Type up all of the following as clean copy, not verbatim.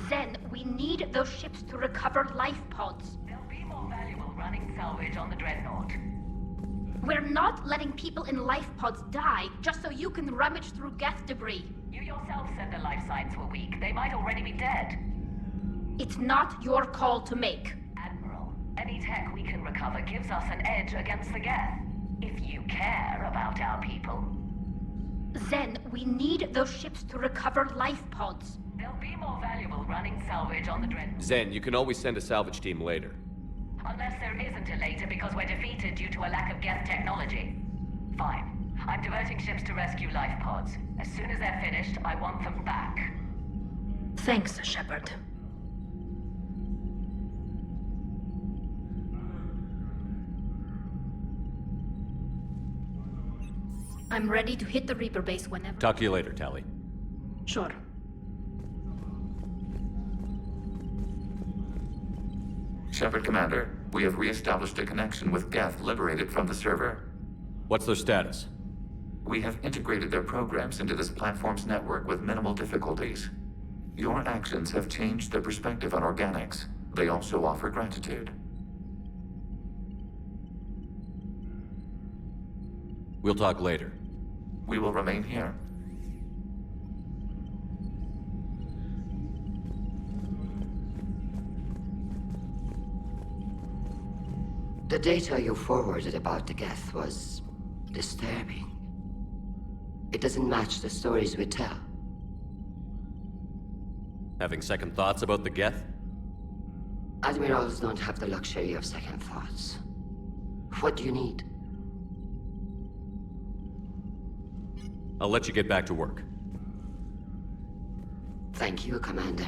Zen, we need those ships to recover life pods. They'll be more valuable running salvage on the Dreadnought. We're not letting people in life pods die just so you can rummage through Geth debris. You yourself said the life signs were weak. They might already be dead. It's not your call to make. Admiral, any tech we can recover gives us an edge against the Geth. If you care about our people. Zen, we need those ships to recover life pods. They'll be more valuable running salvage on the Dreadnought. Zen, you can always send a salvage team later. Unless there isn't a later because we're defeated due to a lack of Geth technology. Fine. I'm diverting ships to rescue life pods. As soon as they're finished, I want them back. Thanks, Shepard. I'm ready to hit the Reaper base whenever. Talk to you later, Tally. Sure. Shepard Commander, we have re-established a connection with Geth liberated from the server. What's their status? We have integrated their programs into this platform's network with minimal difficulties. Your actions have changed their perspective on organics. They also offer gratitude. We'll talk later. We will remain here. The data you forwarded about the Geth was disturbing. It doesn't match the stories we tell. Having second thoughts about the Geth? Admirals don't have the luxury of second thoughts. What do you need? I'll let you get back to work. Thank you, Commander.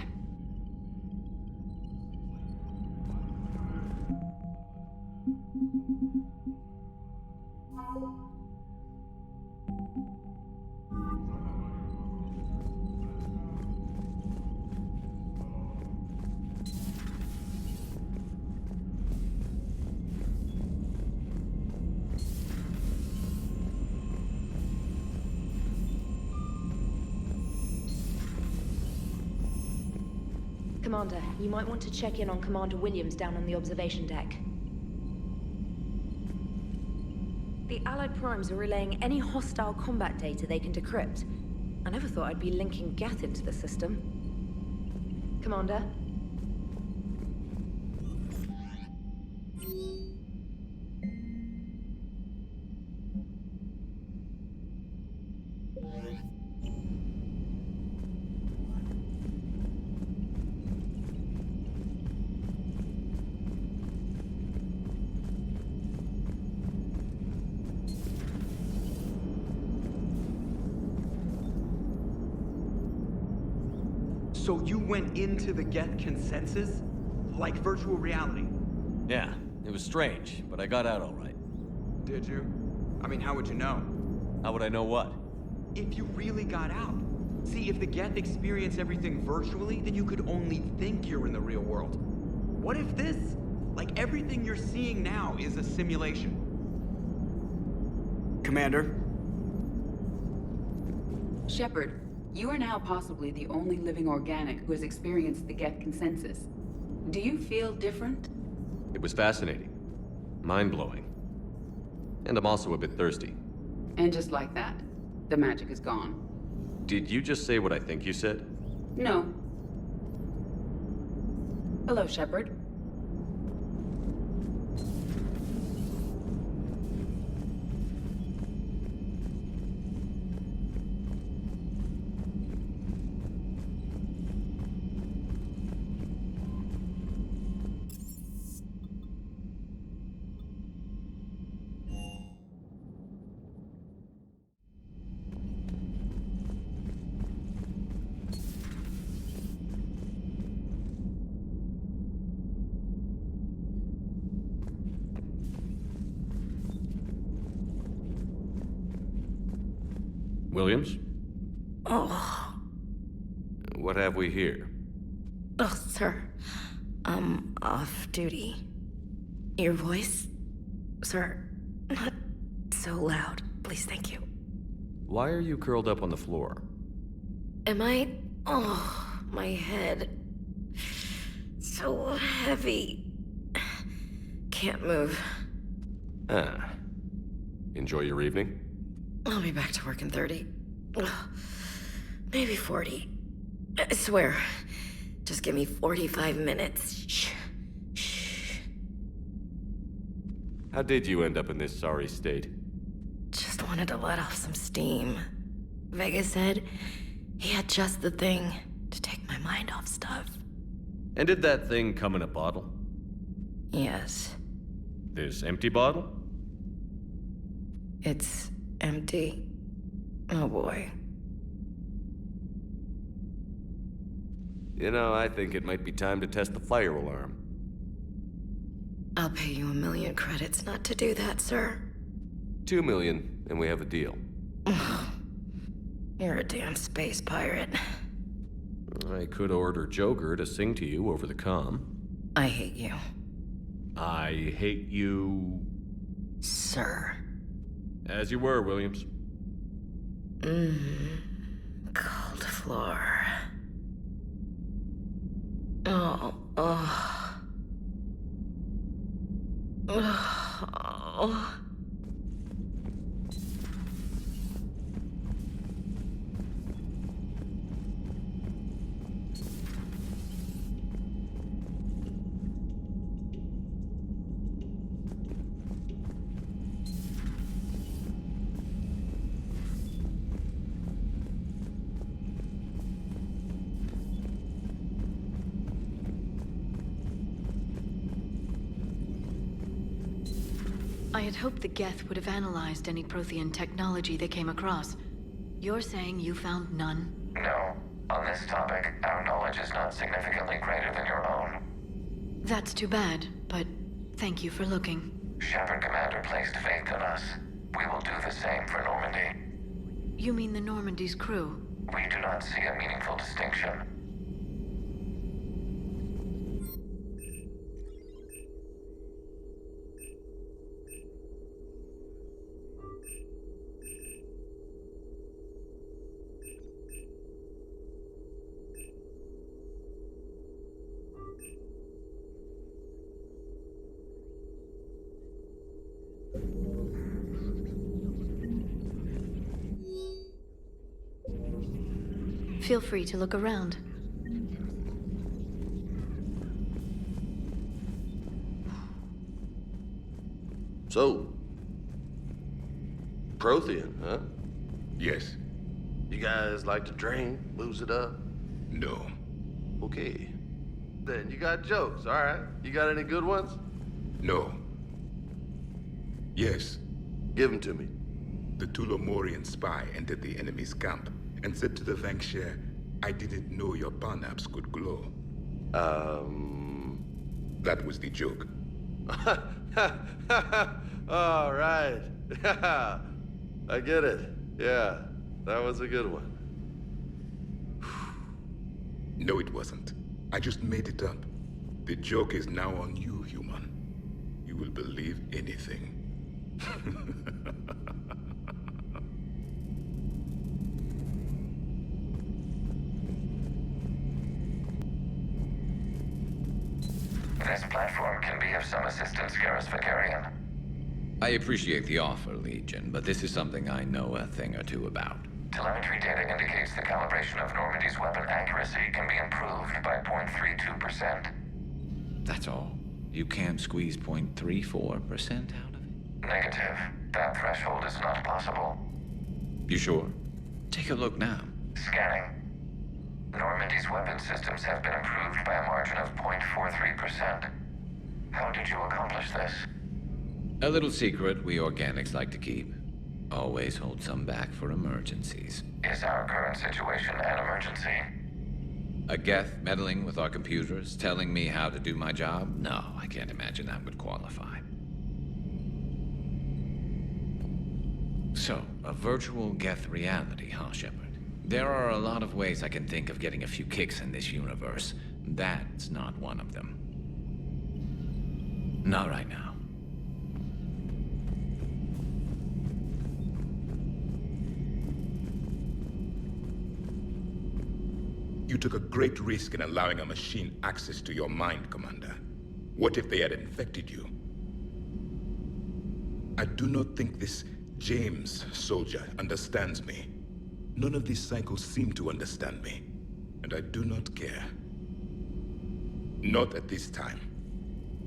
Commander, you might want to check in on Commander Williams down on the observation deck. The Allied Primes are relaying any hostile combat data they can decrypt. I never thought I'd be linking Geth into the system. Commander? So you went into the Geth consensus? Like virtual reality? Yeah, it was strange, but I got out all right. Did you? I mean, how would you know? How would I know what? If you really got out. See, if the Geth experience everything virtually, then you could only think you're in the real world. What if this, like everything you're seeing now, is a simulation? Commander? Shepard, you are now possibly the only living organic who has experienced the Geth consensus. Do you feel different? It was fascinating. Mind-blowing. And I'm also a bit thirsty. And just like that, the magic is gone. Did you just say what I think you said? No. Hello, Shepard. Williams? Oh. What have we here? Oh, sir. I'm off duty. Your voice? Sir, not so loud. Please, thank you. Why are you curled up on the floor? Am I? Oh, My head. So heavy. Can't move. Ah. Enjoy your evening? I'll be back to work in 30. Ugh, maybe 40. I swear. Just give me 45 minutes. Shh. Shh. How did you end up in this sorry state? Just wanted to let off some steam. Vega said he had just the thing to take my mind off stuff. And did that thing come in a bottle? Yes. This empty bottle? It's empty. Oh boy. You know, I think it might be time to test the fire alarm. I'll pay you 1,000,000 credits not to do that, sir. 2 million, and we have a deal. You're a damn space pirate. I could order Joker to sing to you over the comm. I hate you. I hate you... Sir. As you were, Williams. Cold floor. Oh. I had hoped the Geth would have analyzed any Prothean technology they came across. You're saying you found none? No. On this topic, our knowledge is not significantly greater than your own. That's too bad, but thank you for looking. Shepard Commander placed faith in us. We will do the same for Normandy. You mean the Normandy's crew? We do not see a meaningful distinction. Feel free to look around. So, Prothean, huh? Yes. You guys like to drink, lose it up? No. Okay. Then you got jokes, all right? You got any good ones? No. Yes. Give them to me. The Tulomorian spy entered the enemy's camp and said to the Vanquisher, I didn't know your parnaps could glow. That was the joke. All right. I get it. Yeah, that was a good one. No, it wasn't. I just made it up. The joke is now on you, human. You will believe anything. This platform can be of some assistance, Garrus Vicarian. I appreciate the offer, Legion, but this is something I know a thing or two about. Telemetry data indicates the calibration of Normandy's weapon accuracy can be improved by 0.32%. That's all. You can't squeeze 0.34% out of it? Negative. That threshold is not possible. You sure? Take a look now. Scanning. Normandy's weapon systems have been improved by a margin of 0.43%. How did you accomplish this? A little secret we organics like to keep. Always hold some back for emergencies. Is our current situation an emergency? A Geth meddling with our computers, telling me how to do my job? No, I can't imagine that would qualify. So, a virtual Geth reality, huh, Shepard? There are a lot of ways I can think of getting a few kicks in this universe. That's not one of them. Not right now. You You took a great risk in allowing a machine access to your mind, Commander. What if they had infected you? I do not think this James soldier understands me. None of these cycles seem to understand me, and I do not care. Not at this time.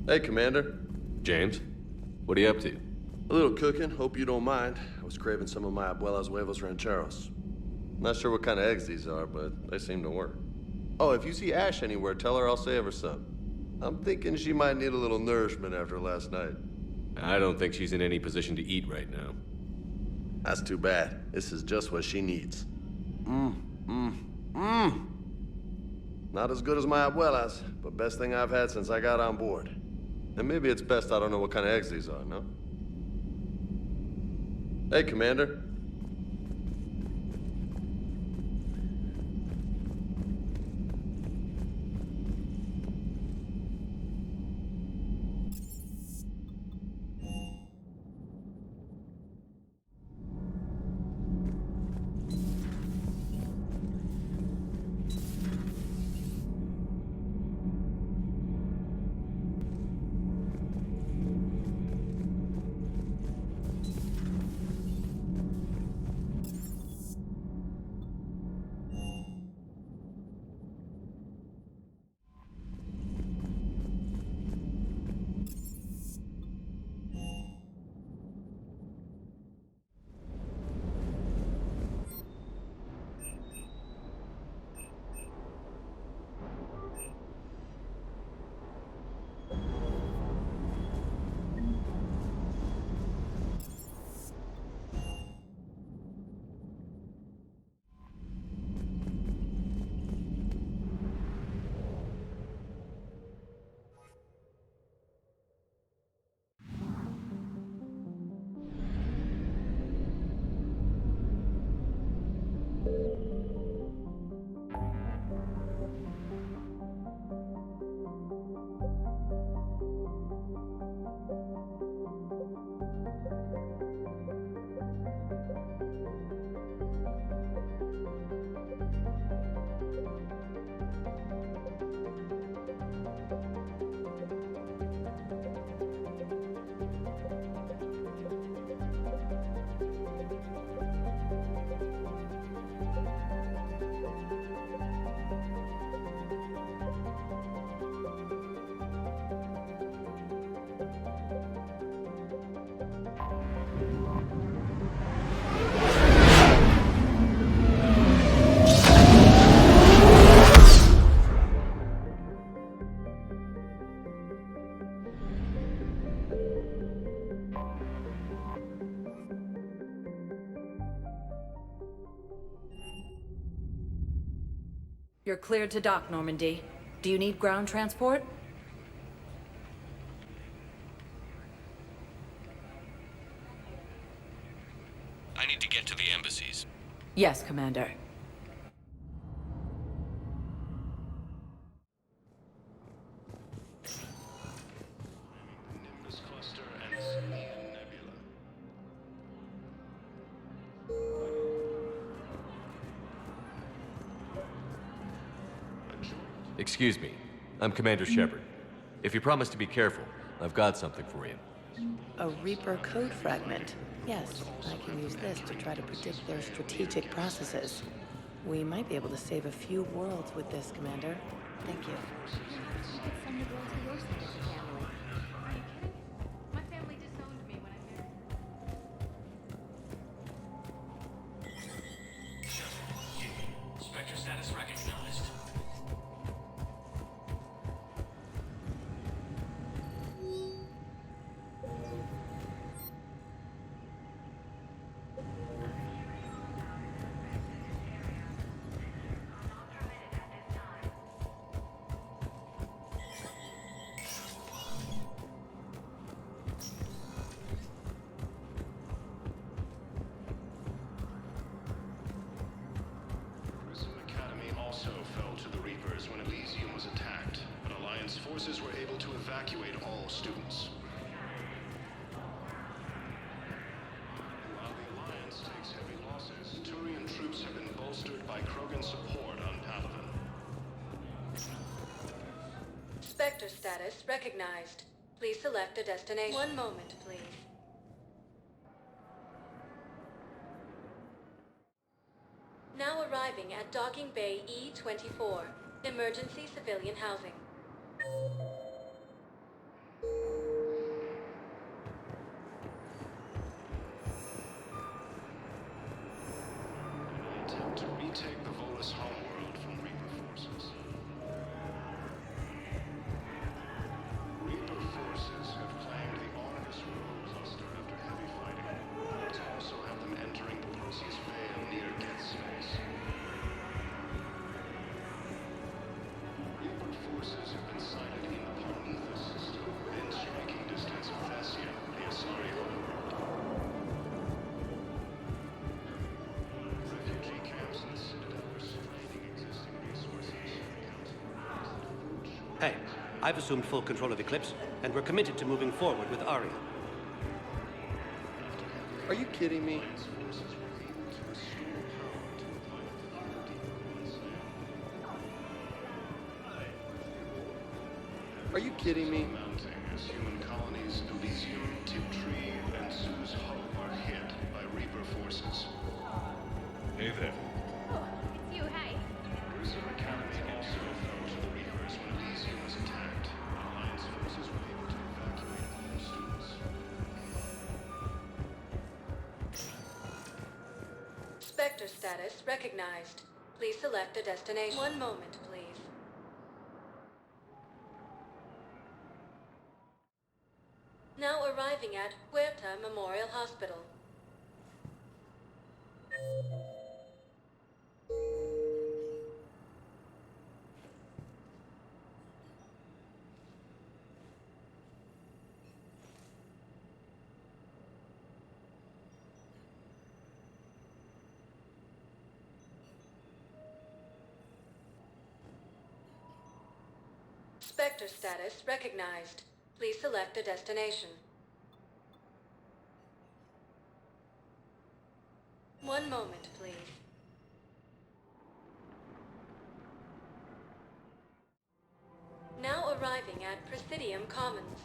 Hey, Commander. James, what are you up to? A little cooking, hope you don't mind. I was craving some of my abuela's huevos rancheros. Not sure what kind of eggs these are, but they seem to work. Oh, if you see Ash anywhere, tell her I'll save her some. I'm thinking she might need a little nourishment after last night. I don't think she's in any position to eat right now. That's too bad. This is just what she needs. Not as good as my abuela's, but best thing I've had since I got on board. And maybe it's best I don't know what kind of eggs these are, no? Hey, Commander. You're cleared to dock, Normandy. Do you need ground transport? I need to get to the embassies. Yes, Commander. Excuse me. I'm Commander Shepard. If you promise to be careful, I've got something for you. A Reaper code fragment. Yes, I can use this to try to predict their strategic processes. We might be able to save a few worlds with this, Commander. Thank you. My family disowned me when I married. Spectre status recognized. Forces were able to evacuate all students. While the Alliance takes heavy losses, Turian troops have been bolstered by Krogan support on Palaven. Spectre status recognized. Please select a destination. One moment, please. Now arriving at Docking Bay E-24. Emergency civilian housing. Attempt to retake the Volus homeworld from Reaper forces. Reaper forces have claimed the Ornicus Road cluster after heavy fighting. Reports also have them entering the Perseus Vale near Geth space. Reaper forces have been sighted in the Prometheus system, within striking distance of Thessia, the Asari homeworld. Refugee camps in the Citadel are straining existing resources. Hey, I've assumed full control of Eclipse, and we're committed to moving forward with Aria. Are you kidding me? Are you kidding me? Mounting as human colonies Elysium, Tiptree, and Sue's Hope are hit by Reaper forces. Hey there. Oh, it's you, hey. Grissom Academy also fell to the Reapers when Elysium was attacked. Alliance forces were able to evacuate all students. Spectre status recognized. Please select a destination. One moment, please. Now arriving at Huerta Memorial Hospital. Spectre status recognized. Please select a destination. One moment, please. Now arriving at Presidium Commons.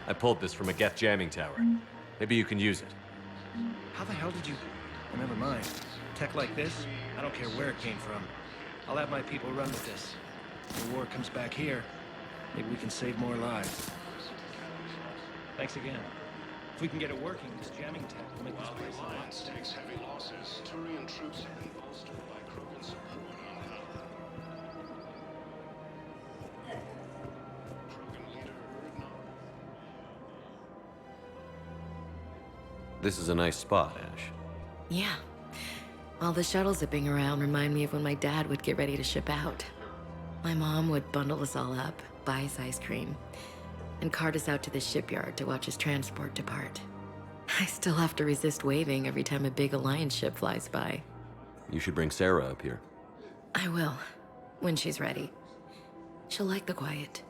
I pulled this from a Geth jamming tower. Maybe you can use it. How the hell did you... Oh, never mind. Tech like this, I don't care where it came from. I'll have my people run with this. If the war comes back here, maybe we can save more lives. Thanks again. If we can get it working, this jamming tech will make this While place the a lot Alliance safer. takes heavy losses, Turian troops have been bolstered by Krogan support on Paladin. Krogan leader Urdnot. This is a nice spot, Ash. Yeah. All the shuttles zipping around remind me of when my dad would get ready to ship out. My mom would bundle us all up, buy us ice cream, and cart us out to the shipyard to watch his transport depart. I still have to resist waving every time a big Alliance ship flies by. You should bring Sarah up here. I will, when she's ready. She'll like the quiet.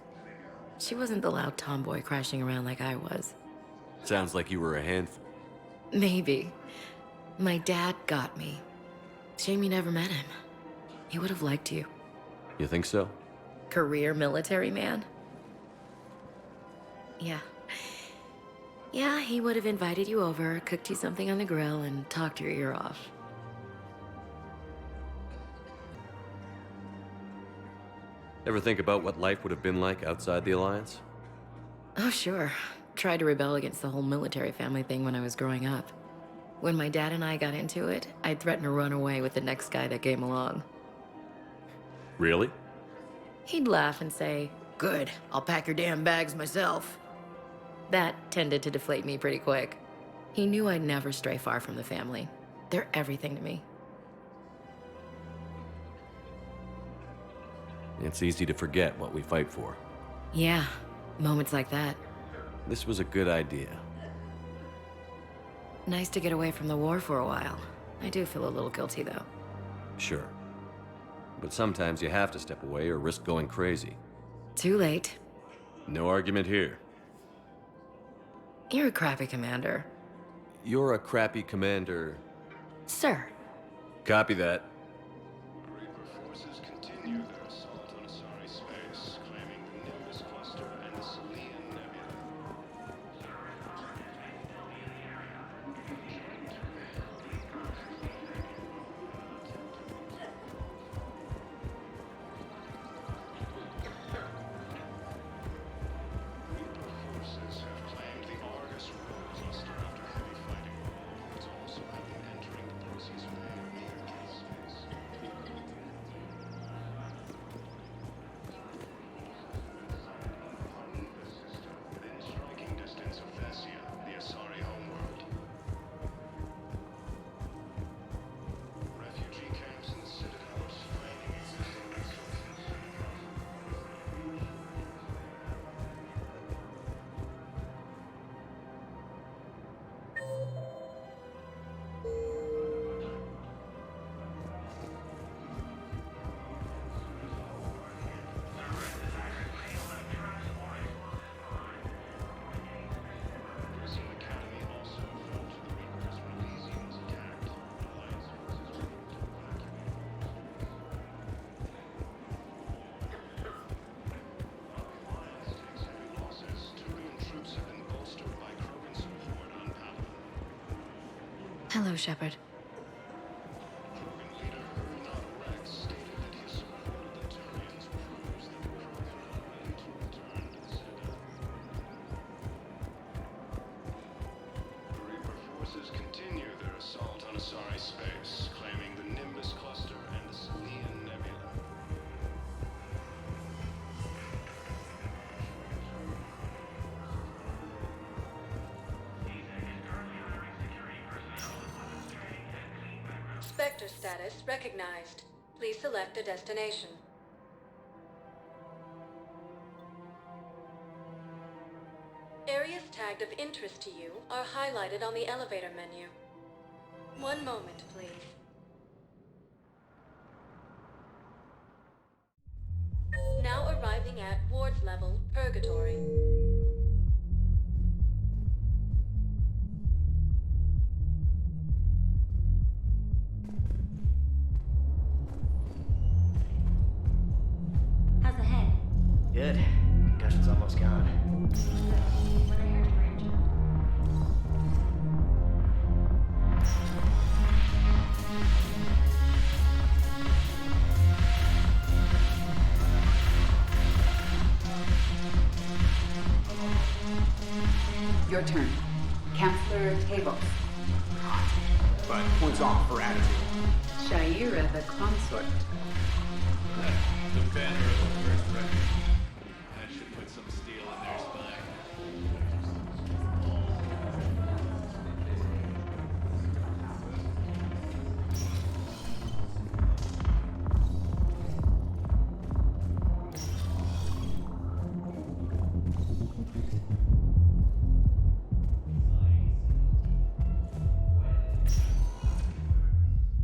She wasn't the loud tomboy crashing around like I was. Sounds like you were a handful. Maybe. My dad got me. Shame you never met him. He would have liked you. You think so? Career military man? Yeah. Yeah, he would have invited you over, cooked you something on the grill, and talked your ear off. Ever think about what life would have been like outside the Alliance? Oh, sure. Tried to rebel against the whole military family thing when I was growing up. When my dad and I got into it, I'd threaten to run away with the next guy that came along. Really? He'd laugh and say, "Good, I'll pack your damn bags myself." That tended to deflate me pretty quick. He knew I'd never stray far from the family. They're everything to me. It's easy to forget what we fight for. Yeah, moments like that. This was a good idea. Nice to get away from the war for a while. I do feel a little guilty, though. Sure. But sometimes you have to step away or risk going crazy. Too late. No argument here. You're a crappy commander. You're a crappy commander. Sir. Copy that. Reaper forces continue their assault on Asari space, claiming the Nimbus cluster and the Selian Nebula. Reaper forces have claimed the Argus Road cluster after heavy fighting. It's also have them entering the Perseus Bay near Cat space. Within striking distance of Thessia, the Asari homeworld. Refugee camps in the Citadel are straining existing resources. Prison Academy also fell to the Reapers when Elysians attacked. Alliance forces were moved to evacuate. Alliance takes heavy losses. Turian troops have been bolstered by Krogan support on Palaven. Hello, Shepard. Krogan leader Urnat Rex stated that his support of the Turians proves that the Krogan are ready to return to the Citadel. Reaper forces continue their assault on Asari space, claiming the Nimbus cluster and the Selian Nebula. Spectre status recognized. Please select a destination. Areas tagged of interest to you are highlighted on the elevator menu. One moment, please. Now arriving at wards level, Purgatory. How's the head? Good. Concussion's almost gone. When I heard you were injured. Your turn. Counselor Tavos. 5 points off for attitude. Shaira the consort. The banner of the first record. That should put some steel in their spine.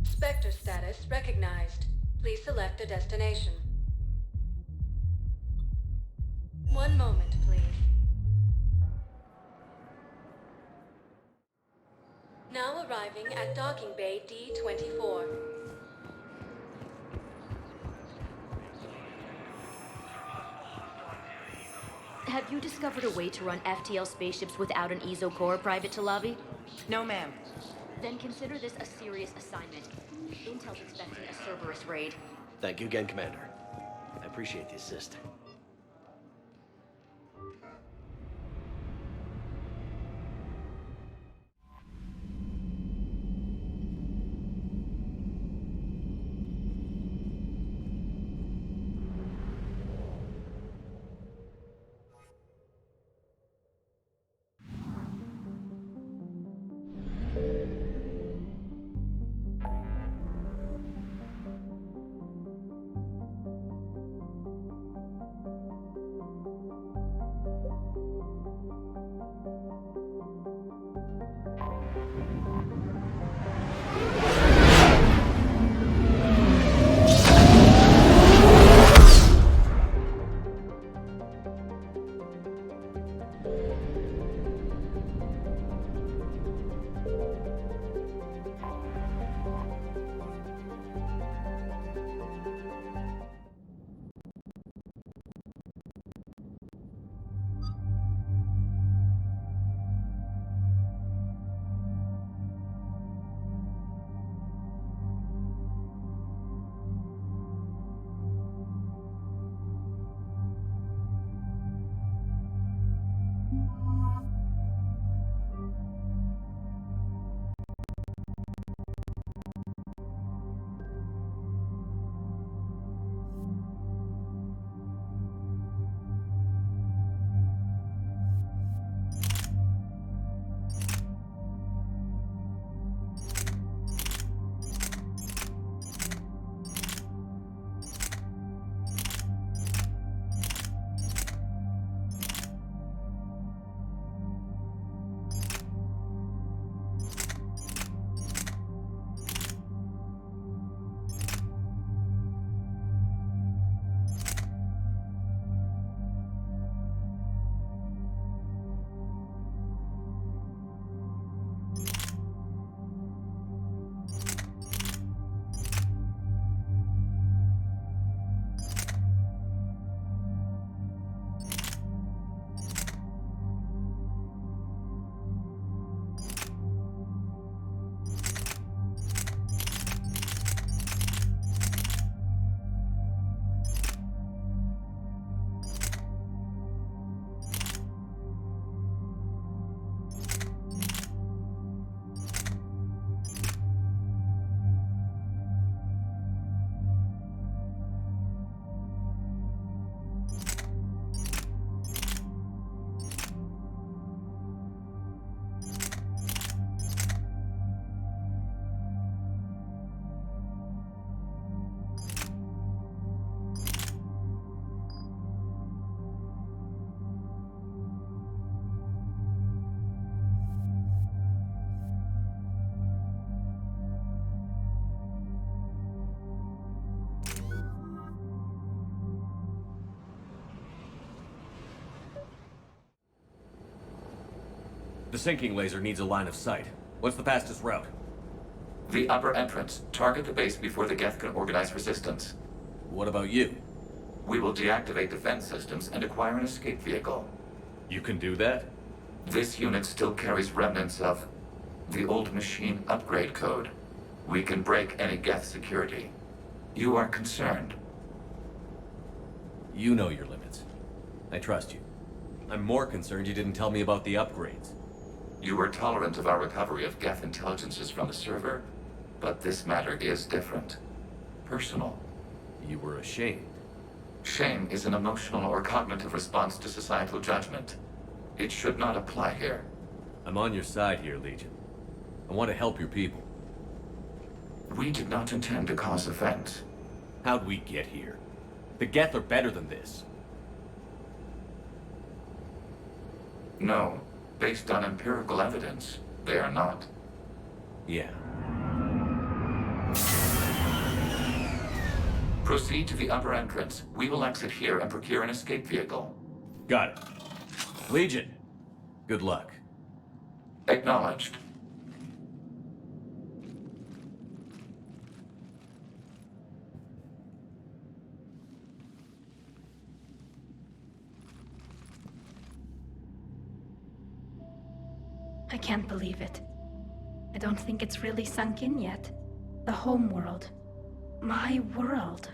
Spectre status recognized. Please select a destination. One moment, please. Now arriving at docking bay D-24. Have you discovered a way to run FTL spaceships without an EZO core, Private Talavi? No, ma'am. Then consider this a serious assignment. Intel's expecting a Cerberus raid. Thank you again, Commander. I appreciate the assist. The sinking laser needs a line of sight. What's the fastest route? The upper entrance. Target the base before the Geth can organize resistance. What about you? We will deactivate defense systems and acquire an escape vehicle. You can do that? This unit still carries remnants of the old machine upgrade code. We can break any Geth security. You are concerned. You know your limits. I trust you. I'm more concerned you didn't tell me about the upgrades. You were tolerant of our recovery of Geth intelligences from the server, but this matter is different. Personal. You were ashamed. Shame is an emotional or cognitive response to societal judgment. It should not apply here. I'm on your side here, Legion. I want to help your people. We did not intend to cause offense. How'd we get here? The Geth are better than this. No. Based on empirical evidence, they are not. Yeah. Proceed to the upper entrance. We will exit here and procure an escape vehicle. Got it. Legion, good luck. Acknowledged. I can't believe it. I don't think it's really sunk in yet. The home world. My world.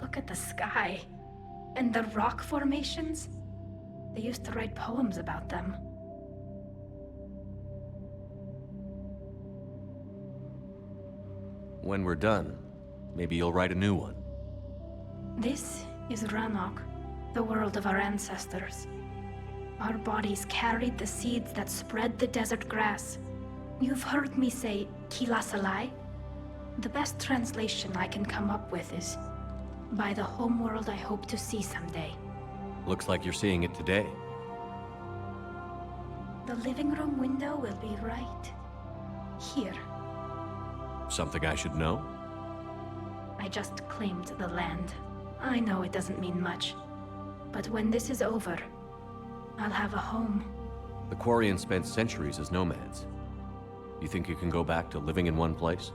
Look at the sky. And the rock formations. They used to write poems about them. When we're done, maybe you'll write a new one. This is Ranok, the world of our ancestors. Our bodies carried the seeds that spread the desert grass. You've heard me say, Kilasalai? The best translation I can come up with is, by the homeworld I hope to see someday. Looks like you're seeing it today. The living room window will be right here. Something I should know? I just claimed the land. I know it doesn't mean much. But when this is over, I'll have a home. The Quarians spent centuries as nomads. You think you can go back to living in one place?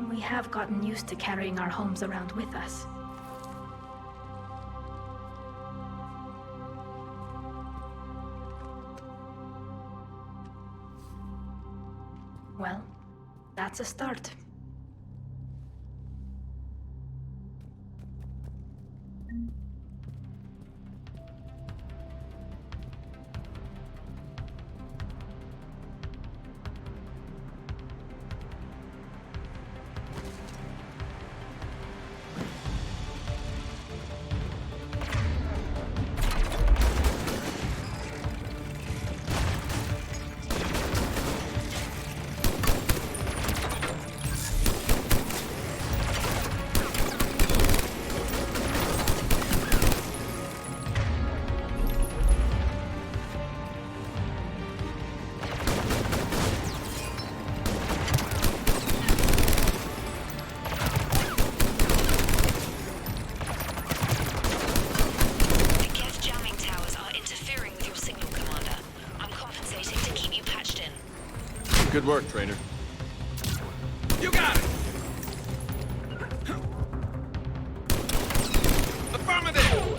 We have gotten used to carrying our homes around with us. Well, that's a start. Good work, trainer. You got it! Affirmative!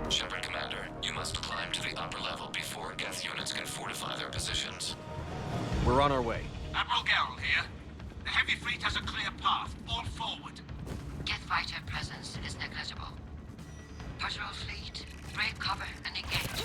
Shepard, Commander, you must climb to the upper level before Geth units can fortify their positions. We're on our way. Admiral Garrel here. The heavy fleet has a clear path. All forward. Geth fighter presence is negligible. Patrol fleet, break cover and engage.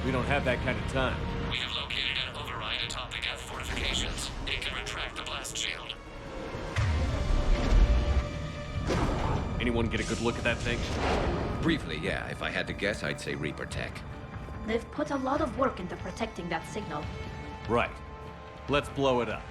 We don't have that kind of time. We have located an override atop the Geth fortifications. It can retract the blast shield. Anyone get a good look at that thing? Briefly, yeah. If I had to guess, I'd say Reaper tech. They've put a lot of work into protecting that signal. Right. Let's blow it up.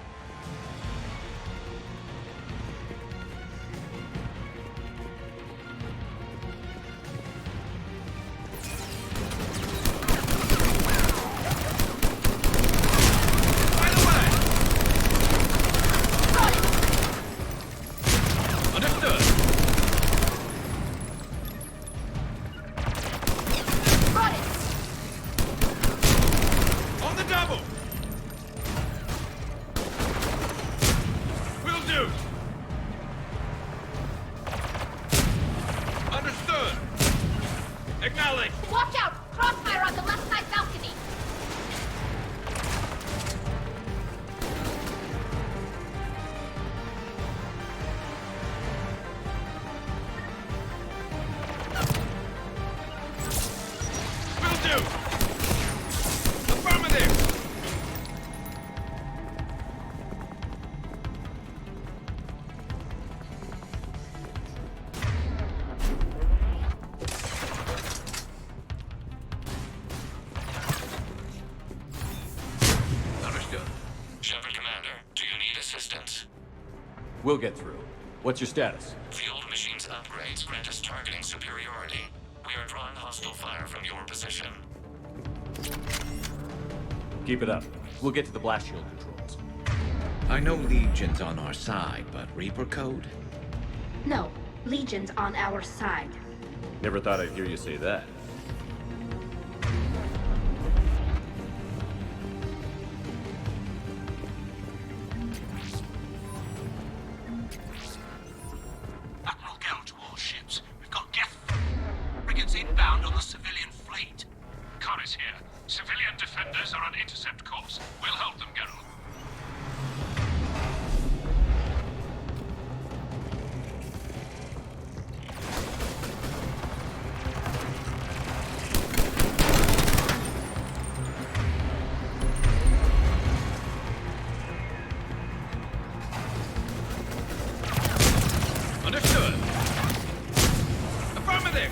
Watch out! Crossfire on the left side balcony! Will do! Affirmative! We'll get through. What's your status? The old machine's upgrades grant us targeting superiority. We are drawing hostile fire from your position. Keep it up. We'll get to the blast shield controls. I know Legion's on our side, but Reaper code? No, Legion's on our side. Never thought I'd hear you say that. Admiral Gell to all ships. We've got Geth frigates inbound on the civilian fleet. Connor's here. Civilian defenders are on intercept course. We'll hold them, Geralt. Understood. Affirmative.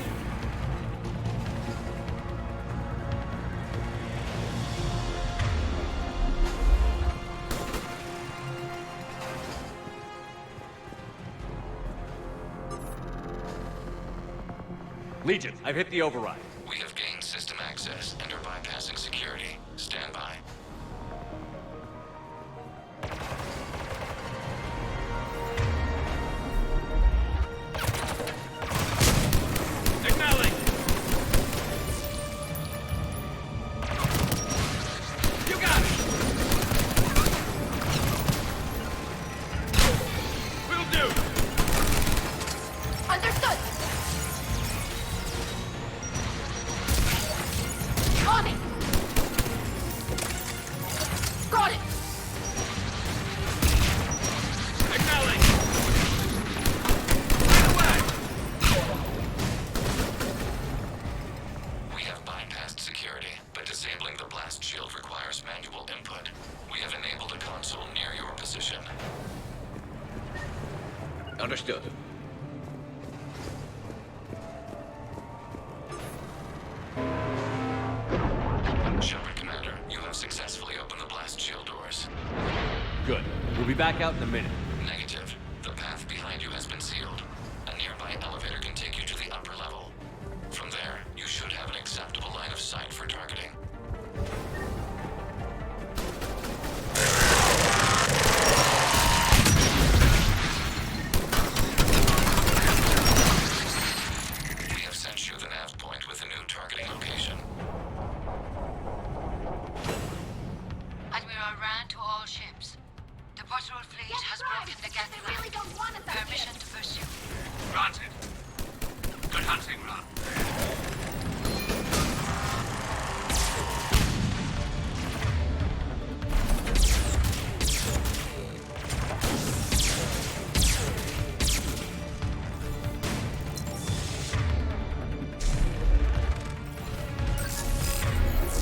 Legion, I've hit the override. We have gained system access and are bypassing security. Stand by. Acknowledge. You got it. Will do. Understood! On it! Got it! Acknowledge. Right away. We have bypassed security, but disabling the blast shield requires manual input. We have enabled a console near your position. Understood. Shepard, Commander, you have successfully opened the blast shield doors. Good. We'll be back out in a minute. Negative. The path behind you has been sealed. A nearby elevator can take you to the upper level. From there, you should have an acceptable line of sight for targeting. We have sent you the nav point with a new targeting location. Admiral Rand to all ships. The patrol fleet has broken the Geth line. Really don't want us out Permission to pursue. Granted. Good hunting, Ron.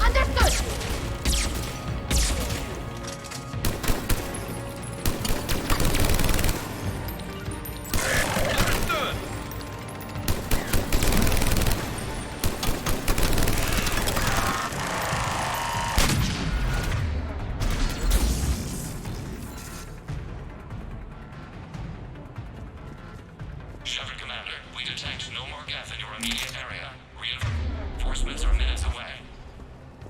Understood! Understood. Shepard, Commander, we detect no more Geth in your immediate area. Reinforcements are minutes away.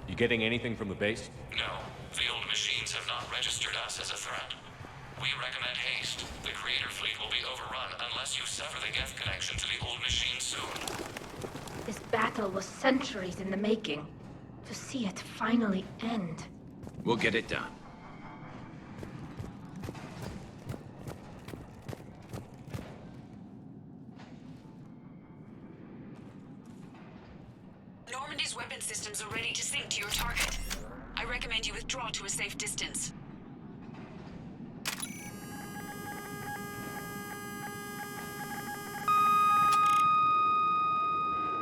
You getting anything from the base? No, the old machines have not registered us as a threat. We recommend haste. The Creator fleet will be overrun unless you sever the Geth connection to the old machine soon. This battle was centuries in the making. To see it finally end. We'll get it done. Normandy's weapon systems are ready to sink to your target. I recommend you withdraw to a safe distance.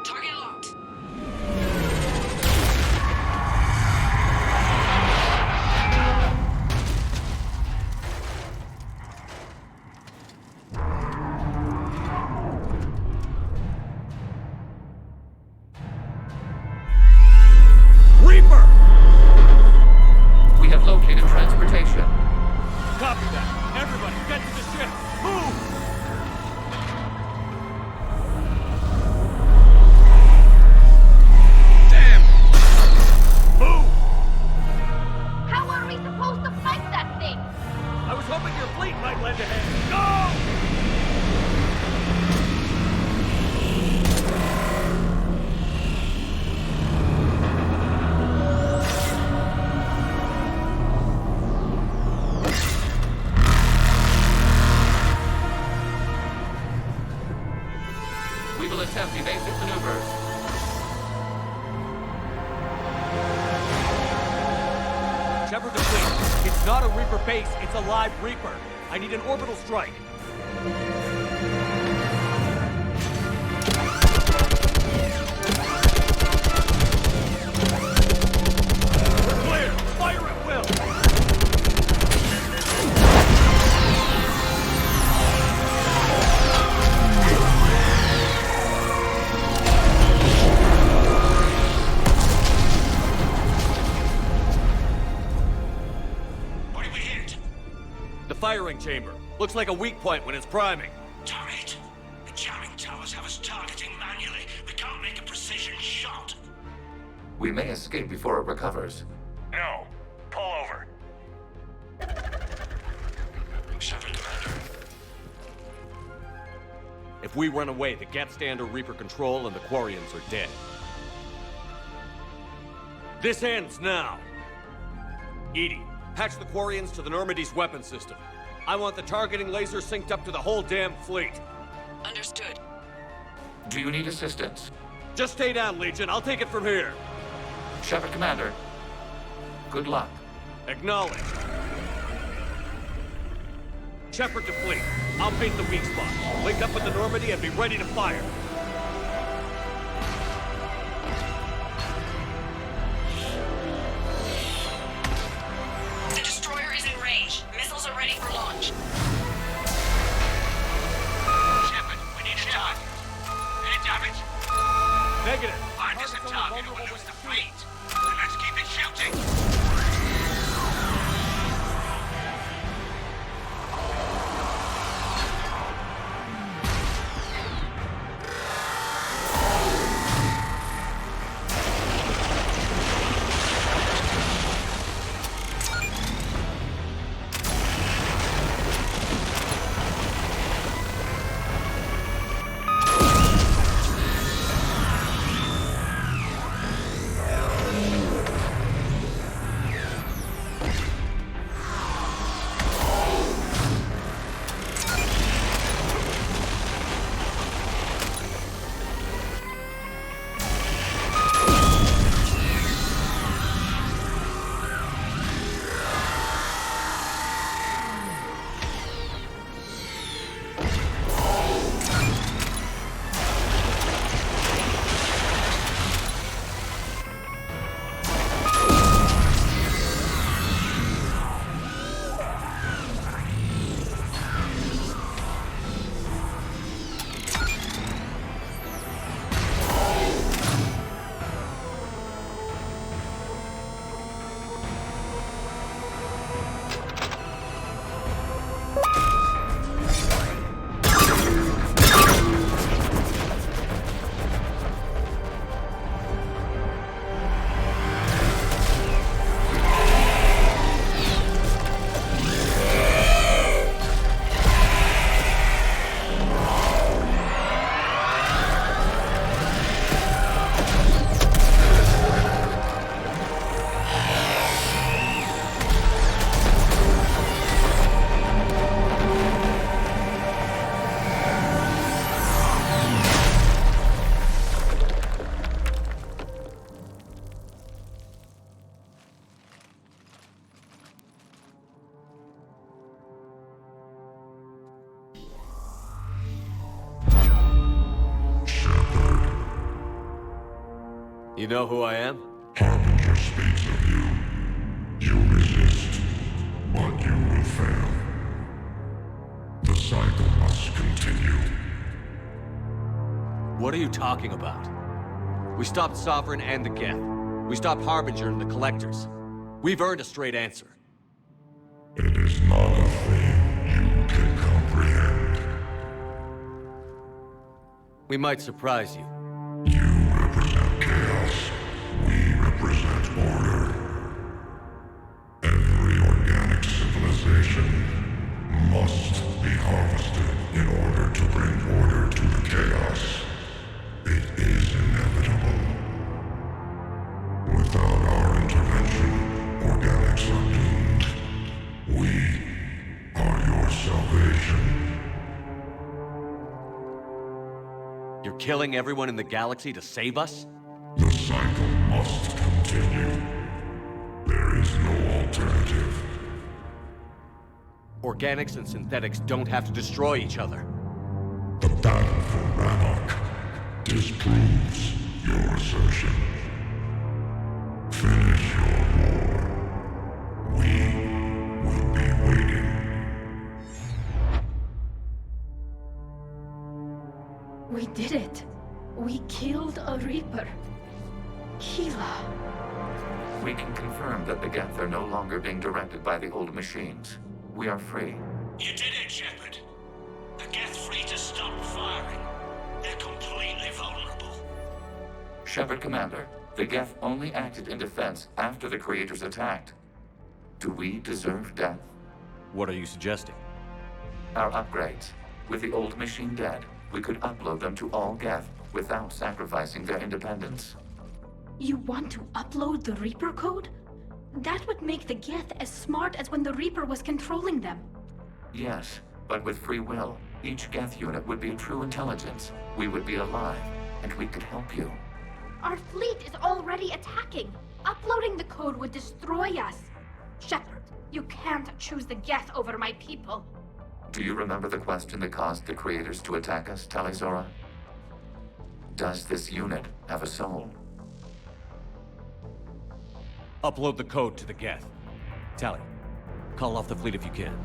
Target locked. Reaper! We have located transportation. Copy that. Everybody, get to the ship! How are we supposed to fight that thing? I was hoping your fleet might lend a hand. Go! We will attempt evasive maneuvers. Shepard to fleet. It's not a Reaper base, it's a live Reaper. I need an orbital strike. We're clear! Fire at will! What did we hit? The firing chamber. Looks like a weak point when it's priming. Damn it! The jamming towers have us targeting manually. We can't make a precision shot. We may escape before it recovers. No. Pull over. Shepard, Commander. If we run away, the Geth stand under Reaper control and the Quarians are dead. This ends now. Edie, patch the Quarians to the Normandy's weapon system. I want the targeting laser synced up to the whole damn fleet. Understood. Do you need assistance? Just stay down, Legion. I'll take it from here. Shepard, Commander. Good luck. Acknowledge. Shepard to fleet. I'll paint the weak spot. Link up with the Normandy and be ready to fire. The destroyer is in range. Missiles are ready for launch. Shepard, we need a target. Any damage? Negative. Find us a target or we'll lose the fleet. And let's keep it shooting. You know who I am? Harbinger speaks of you. You resist, but you will fail. The cycle must continue. What are you talking about? We stopped Sovereign and the Geth. We stopped Harbinger and the Collectors. We've earned a straight answer. It is not a thing you can comprehend. We might surprise you. You represent chaos. We represent order. Every organic civilization must be harvested in order to bring order to the chaos. It is inevitable. Without our intervention, organics are doomed. We are your salvation. You're killing everyone in the galaxy to save us? The cycle must continue. There is no alternative. Organics and synthetics don't have to destroy each other. The battle for Rannoch disproves your assertion. Finish your war. We will be waiting. We did it. We killed a Reaper. Keela. We can confirm that the Geth are no longer being directed by the old machines. We are free. You did it, Shepard. The Geth free to stop firing. They're completely vulnerable. Shepard, Commander, the Geth only acted in defense after the creators attacked. Do we deserve death? What are you suggesting? Our upgrades. With the old machine dead, we could upload them to all Geth without sacrificing their independence. You want to upload the Reaper code? That would make the Geth as smart as when the Reaper was controlling them. Yes, but with free will, each Geth unit would be a true intelligence. We would be alive, and we could help you. Our fleet is already attacking. Uploading the code would destroy us. Shepard, you can't choose the Geth over my people. Do you remember the question that caused the creators to attack us, Talizora? Does this unit have a soul? Upload the code to the Geth. Tally, call off the fleet if you can.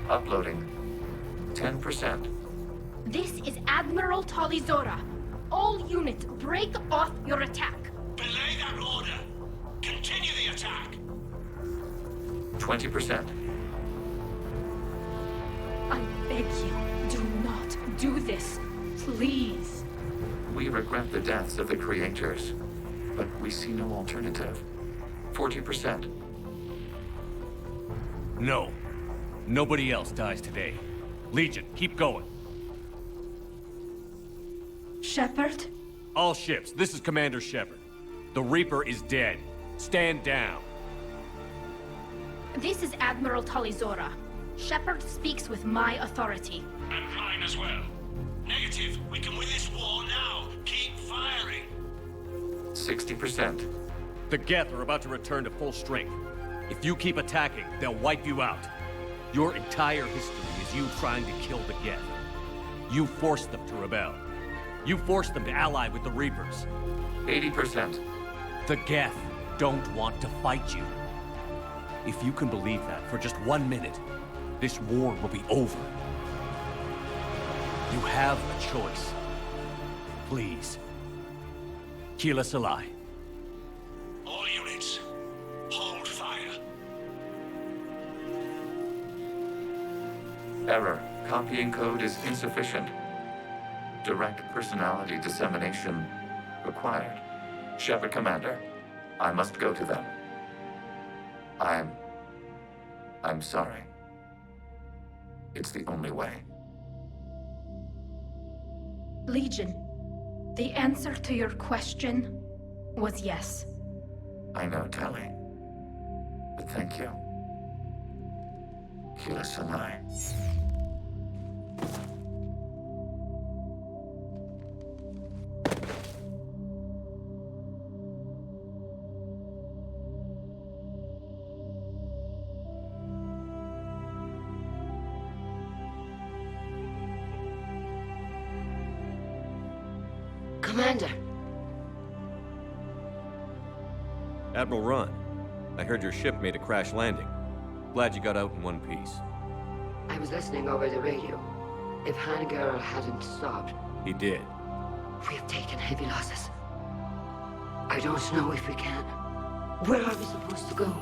Uploading. 10%. This is Admiral Talizora. All units, break off your attack. Belay that order. Continue the attack. 20%. I beg you, do not do this. Please. We regret the deaths of the creators, but we see no alternative. 40%. No. Nobody else dies today. Legion, keep going. Shepard? All ships, this is Commander Shepard. The Reaper is dead. Stand down. This is Admiral Talizora. Shepard speaks with my authority. And mine as well. Negative. We can win this war now. Keep firing. 60%. The Geth are about to return to full strength. If you keep attacking, they'll wipe you out. Your entire history is you trying to kill the Geth. You forced them to rebel. You forced them to ally with the Reapers. 80%. The Geth don't want to fight you. If you can believe that for just 1 minute, this war will be over. You have a choice. Please. Keela Salai. All units, hold fire. Error. Copying code is insufficient. Direct personality dissemination required. Shepard, Commander, I must go to them. I'm sorry. It's the only way. Legion, the answer to your question was yes. I know, Tali. But thank you. Keela Salai. Commander! Admiral Ron, I heard your ship made a crash landing. Glad you got out in one piece. I was listening over the radio. If Hanagar hadn't stopped, He did. we have taken heavy losses. I don't know if we can. Where are we supposed to go?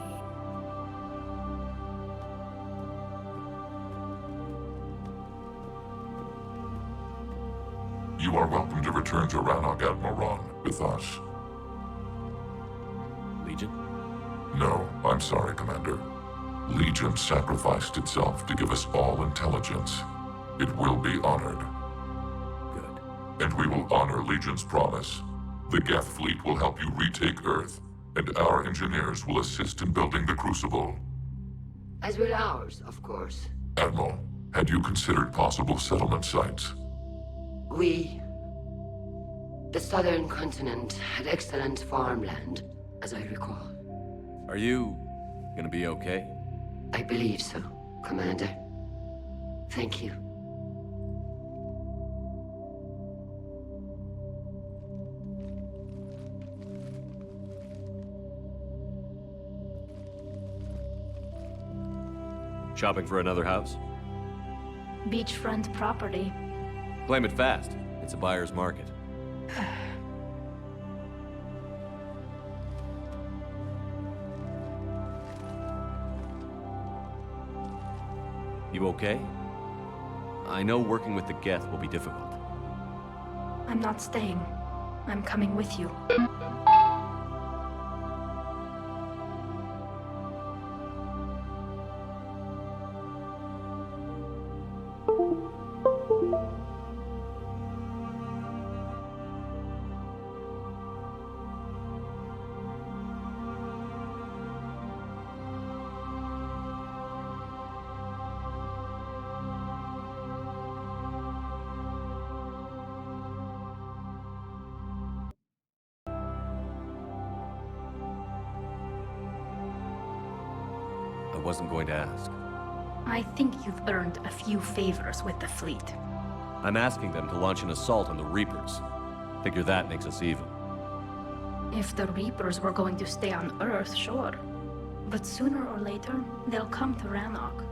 You are welcome to return to Rannoch Admiral with us. Legion? No, I'm sorry, Commander. Legion sacrificed itself to give us all intelligence. It will be honored. Good. And we will honor Legion's promise. The Geth fleet will help you retake Earth, and our engineers will assist in building the Crucible. As will ours, of course. Admiral, had you considered possible settlement sites? The southern continent had excellent farmland, as I recall. Are you gonna be okay? I believe so, Commander. Thank you. Shopping for another house? Beachfront property. Claim it fast. It's a buyer's market. You okay? I know working with the Geth will be difficult. I'm not staying. I'm coming with you. I wasn't going to ask. I think you've earned a few favors with the fleet. I'm asking them to launch an assault on the Reapers. Figure that makes us even. If the Reapers were going to stay on Earth, sure. But sooner or later, they'll come to Rannoch.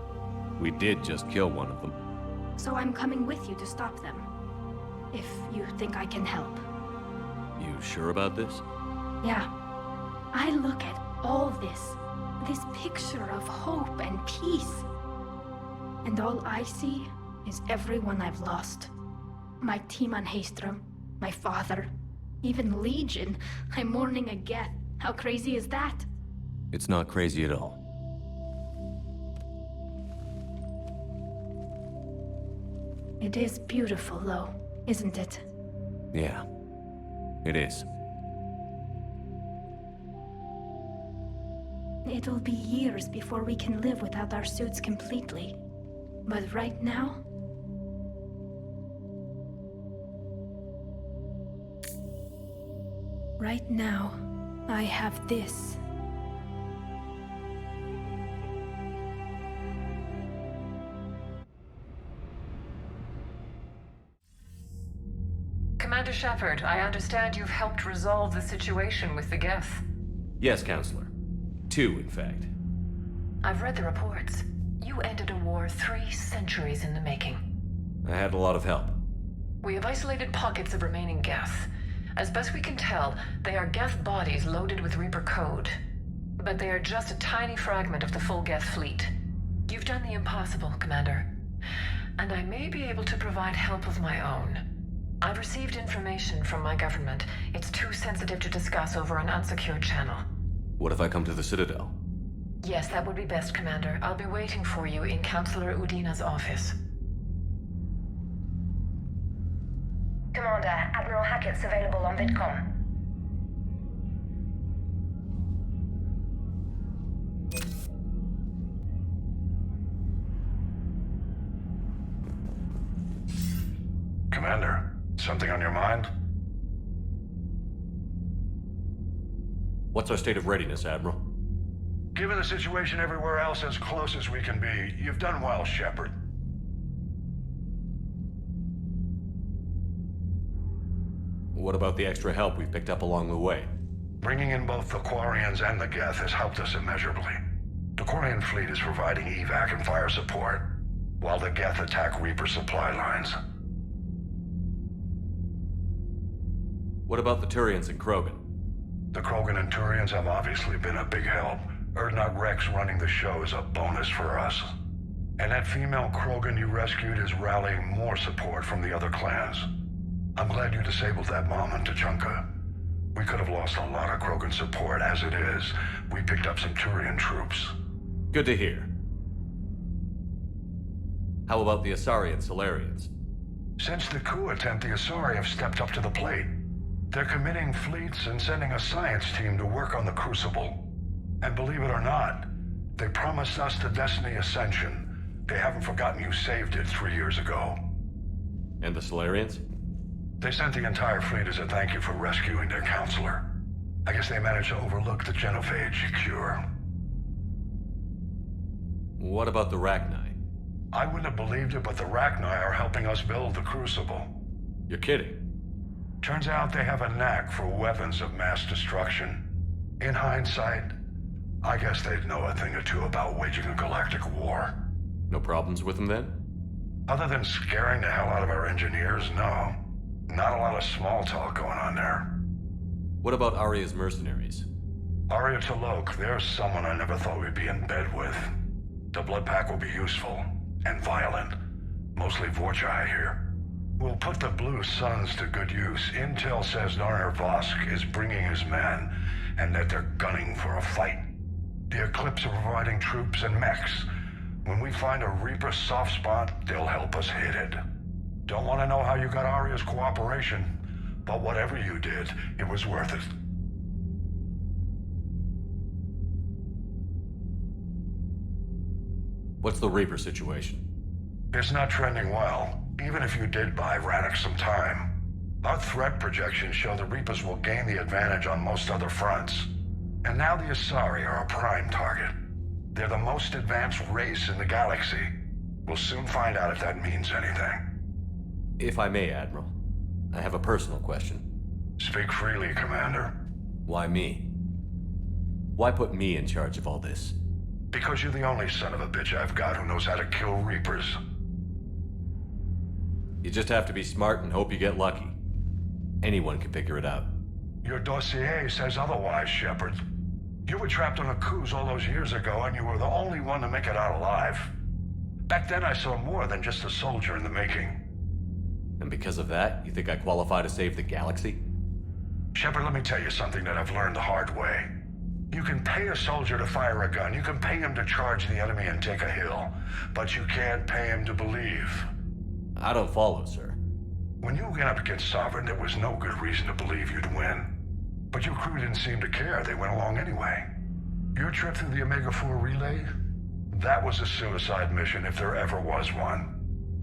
We did just kill one of them. So I'm coming with you to stop them. If you think I can help. You sure about this? Yeah. I look at all this picture of hope and peace. And all I see is everyone I've lost. My team on Haestrom, my father, even Legion. I'm mourning a Geth. How crazy is that? It's not crazy at all. It is beautiful, though, isn't it? Yeah, it is. It'll be years before we can live without our suits completely. But right now... Right now, I have this. Commander Shepard, I understand you've helped resolve the situation with the Geth. Yes, Counselor. 2, in fact. I've read the reports. You ended a war 3 centuries in the making. I had a lot of help. We have isolated pockets of remaining Geth. As best we can tell, they are Geth bodies loaded with Reaper code. But they are just a tiny fragment of the full Geth fleet. You've done the impossible, Commander. And I may be able to provide help of my own. I've received information from my government. It's too sensitive to discuss over an unsecured channel. What if I come to the Citadel? Yes, that would be best, Commander. I'll be waiting for you in Counselor Udina's office. Commander, Admiral Hackett's available on VidCom. Commander, something on your mind? What's our state of readiness, Admiral? Given the situation everywhere else, as close as we can be, you've done well, Shepard. What about the extra help we've picked up along the way? Bringing in both the Quarians and the Geth has helped us immeasurably. The Quarian fleet is providing evac and fire support, while the Geth attack Reaper supply lines. What about the Turians and Krogan? The Krogan and Turians have obviously been a big help. Urdnot Rex running the show is a bonus for us. And that female Krogan you rescued is rallying more support from the other clans. I'm glad you disabled that bomb on Tachanka. We could have lost a lot of Krogan support. As it is, we picked up some Turian troops. Good to hear. How about the Asari and Solarians? Since the coup attempt, the Asari have stepped up to the plate. They're committing fleets and sending a science team to work on the Crucible. And believe it or not, they promised us the Destiny Ascension. They haven't forgotten you saved it 3 years ago. And the Solarians? They sent the entire fleet as a thank you for rescuing their counselor. I guess they managed to overlook the genophage cure. What about the Rachni? I wouldn't have believed it, but the Rachni are helping us build the Crucible. You're kidding. Turns out they have a knack for weapons of mass destruction. In hindsight, I guess they'd know a thing or two about waging a galactic war. No problems with them then? Other than scaring the hell out of our engineers, no. Not a lot of small talk going on there. What about Arya's mercenaries? Arya T'Loak, there's someone I never thought we'd be in bed with. The Blood Pack will be useful, and violent. Mostly Vorchai here. We'll put the Blue Suns to good use. Intel says Narner Vosk is bringing his men, and that they're gunning for a fight. The Eclipse are providing troops and mechs. When we find a Reaper soft spot, they'll help us hit it. Don't want to know how you got Arya's cooperation, but whatever you did, it was worth it. What's the Reaper situation? It's not trending well, even if you did buy Radix some time. Our threat projections show the Reapers will gain the advantage on most other fronts. And now the Asari are a prime target. They're the most advanced race in the galaxy. We'll soon find out if that means anything. If I may, Admiral, I have a personal question. Speak freely, Commander. Why me? Why put me in charge of all this? Because you're the only son of a bitch I've got who knows how to kill Reapers. You just have to be smart and hope you get lucky. Anyone can figure it out. Your dossier says otherwise, Shepard. You were trapped on a cruise all those years ago, and you were the only one to make it out alive. Back then I saw more than just a soldier in the making. And because of that, you think I qualify to save the galaxy? Shepard, let me tell you something that I've learned the hard way. You can pay a soldier to fire a gun, you can pay him to charge the enemy and take a hill, but you can't pay him to believe. I don't follow, sir. When you went up against Sovereign, there was no good reason to believe you'd win. But your crew didn't seem to care, they went along anyway. Your trip through the Omega-4 relay? That was a suicide mission if there ever was one.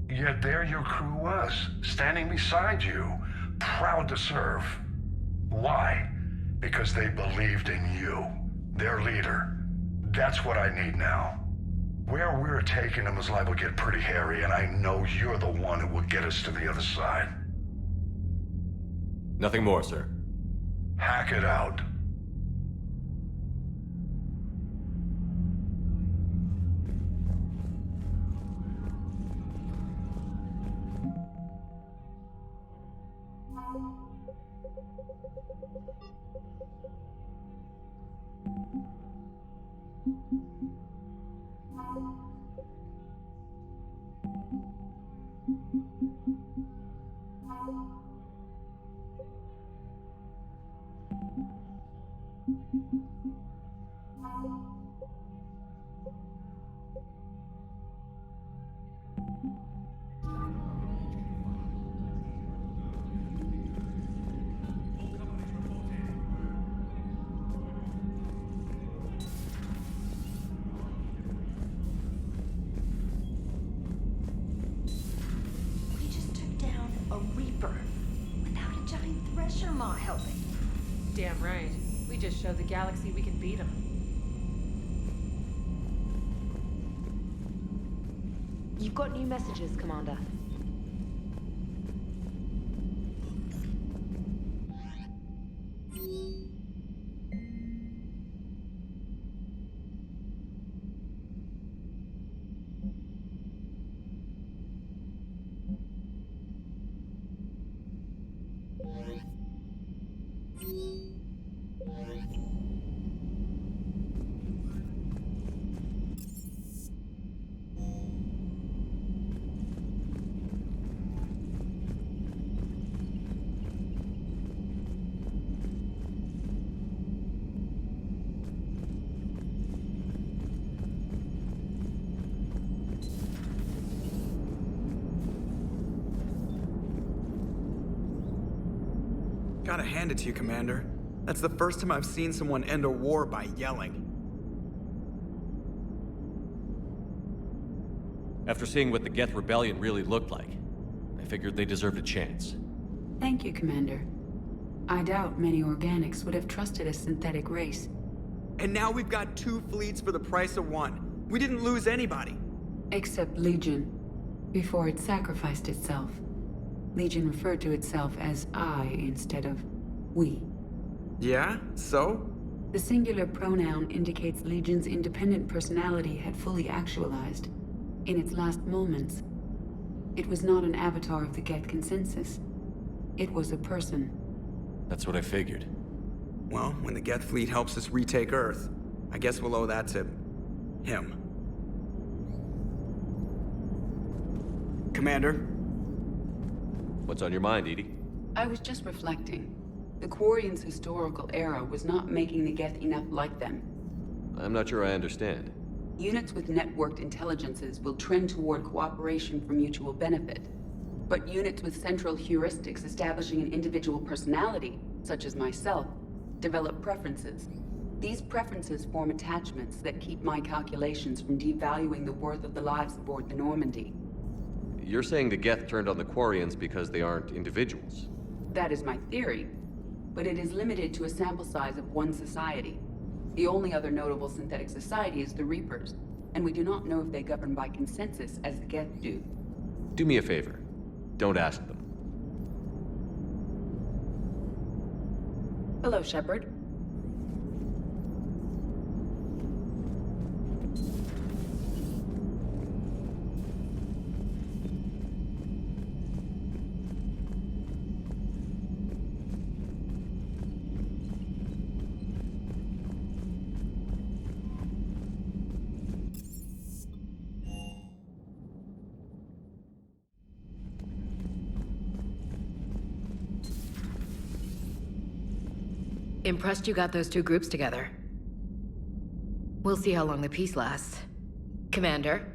Yet there your crew was, standing beside you, proud to serve. Why? Because they believed in you, their leader. That's what I need now. Where we're taking them is liable to get pretty hairy, and I know you're the one who will get us to the other side. Nothing more, sir. Hack it out. We just took down a Reaper without a giant thresher maw helping. Damn right. We just showed the galaxy we can beat them. You've got new messages, Commander. Gotta hand it to you, Commander. That's the first time I've seen someone end a war by yelling. After seeing what the Geth Rebellion really looked like, I figured they deserved a chance. Thank you, Commander. I doubt many organics would have trusted a synthetic race. And now we've got 2 fleets for the price of 1. We didn't lose anybody. Except Legion, before it sacrificed itself. Legion referred to itself as I instead of we. Yeah? So? The singular pronoun indicates Legion's independent personality had fully actualized. In its last moments, it was not an avatar of the Geth consensus. It was a person. That's what I figured. Well, when the Geth fleet helps us retake Earth, I guess we'll owe that to him. Commander? What's on your mind, Edie? I was just reflecting. The Quarians' historical era was not making the Geth enough like them. I'm not sure I understand. Units with networked intelligences will trend toward cooperation for mutual benefit. But units with central heuristics establishing an individual personality, such as myself, develop preferences. These preferences form attachments that keep my calculations from devaluing the worth of the lives aboard the Normandy. You're saying the Geth turned on the Quarians because they aren't individuals? That is my theory, but it is limited to a sample size of one society. The only other notable synthetic society is the Reapers, and we do not know if they govern by consensus as the Geth do. Do me a favor. Don't ask them. Hello, Shepard. Impressed you got those 2 groups together. We'll see how long the peace lasts. Commander?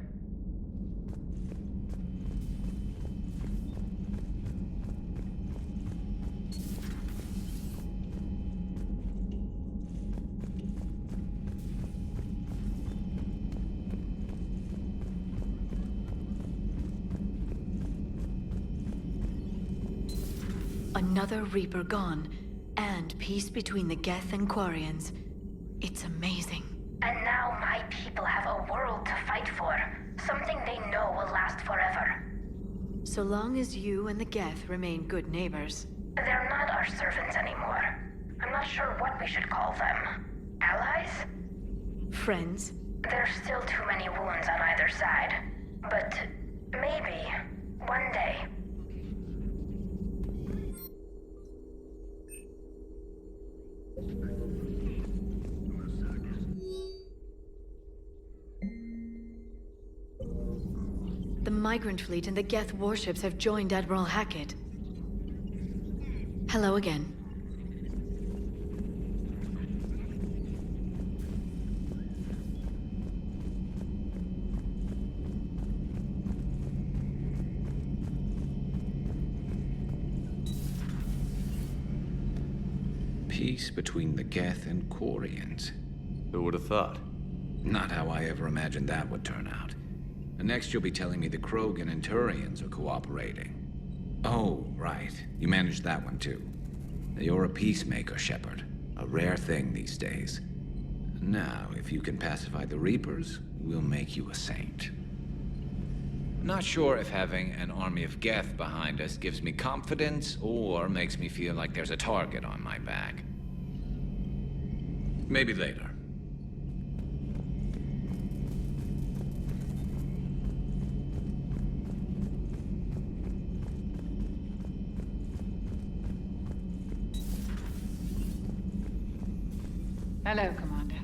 Another Reaper gone. And peace between the Geth and Quarians. It's amazing. And now my people have a world to fight for. Something they know will last forever. So long as you and the Geth remain good neighbors. They're not our servants anymore. I'm not sure what we should call them. Allies? Friends? There's still too many wounds on either side. But maybe, one day. The migrant fleet and the Geth warships have joined Admiral Hackett. Hello again. Peace between the Geth and Quarians. Who would have thought? Not how I ever imagined that would turn out. And next you'll be telling me the Krogan and Turians are cooperating. Oh, right. You managed that one too. You're a peacemaker, Shepard. A rare thing these days. Now, if you can pacify the Reapers, we'll make you a saint. Not sure if having an army of Geth behind us gives me confidence or makes me feel like there's a target on my back. Maybe later. Hello, Commander.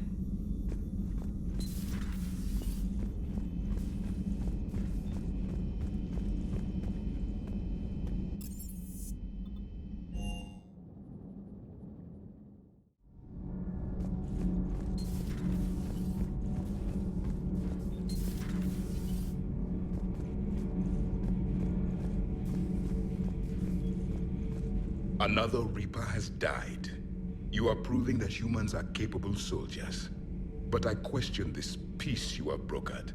Another Reaper has died. You are proving that humans are capable soldiers. But I question this peace you have brokered.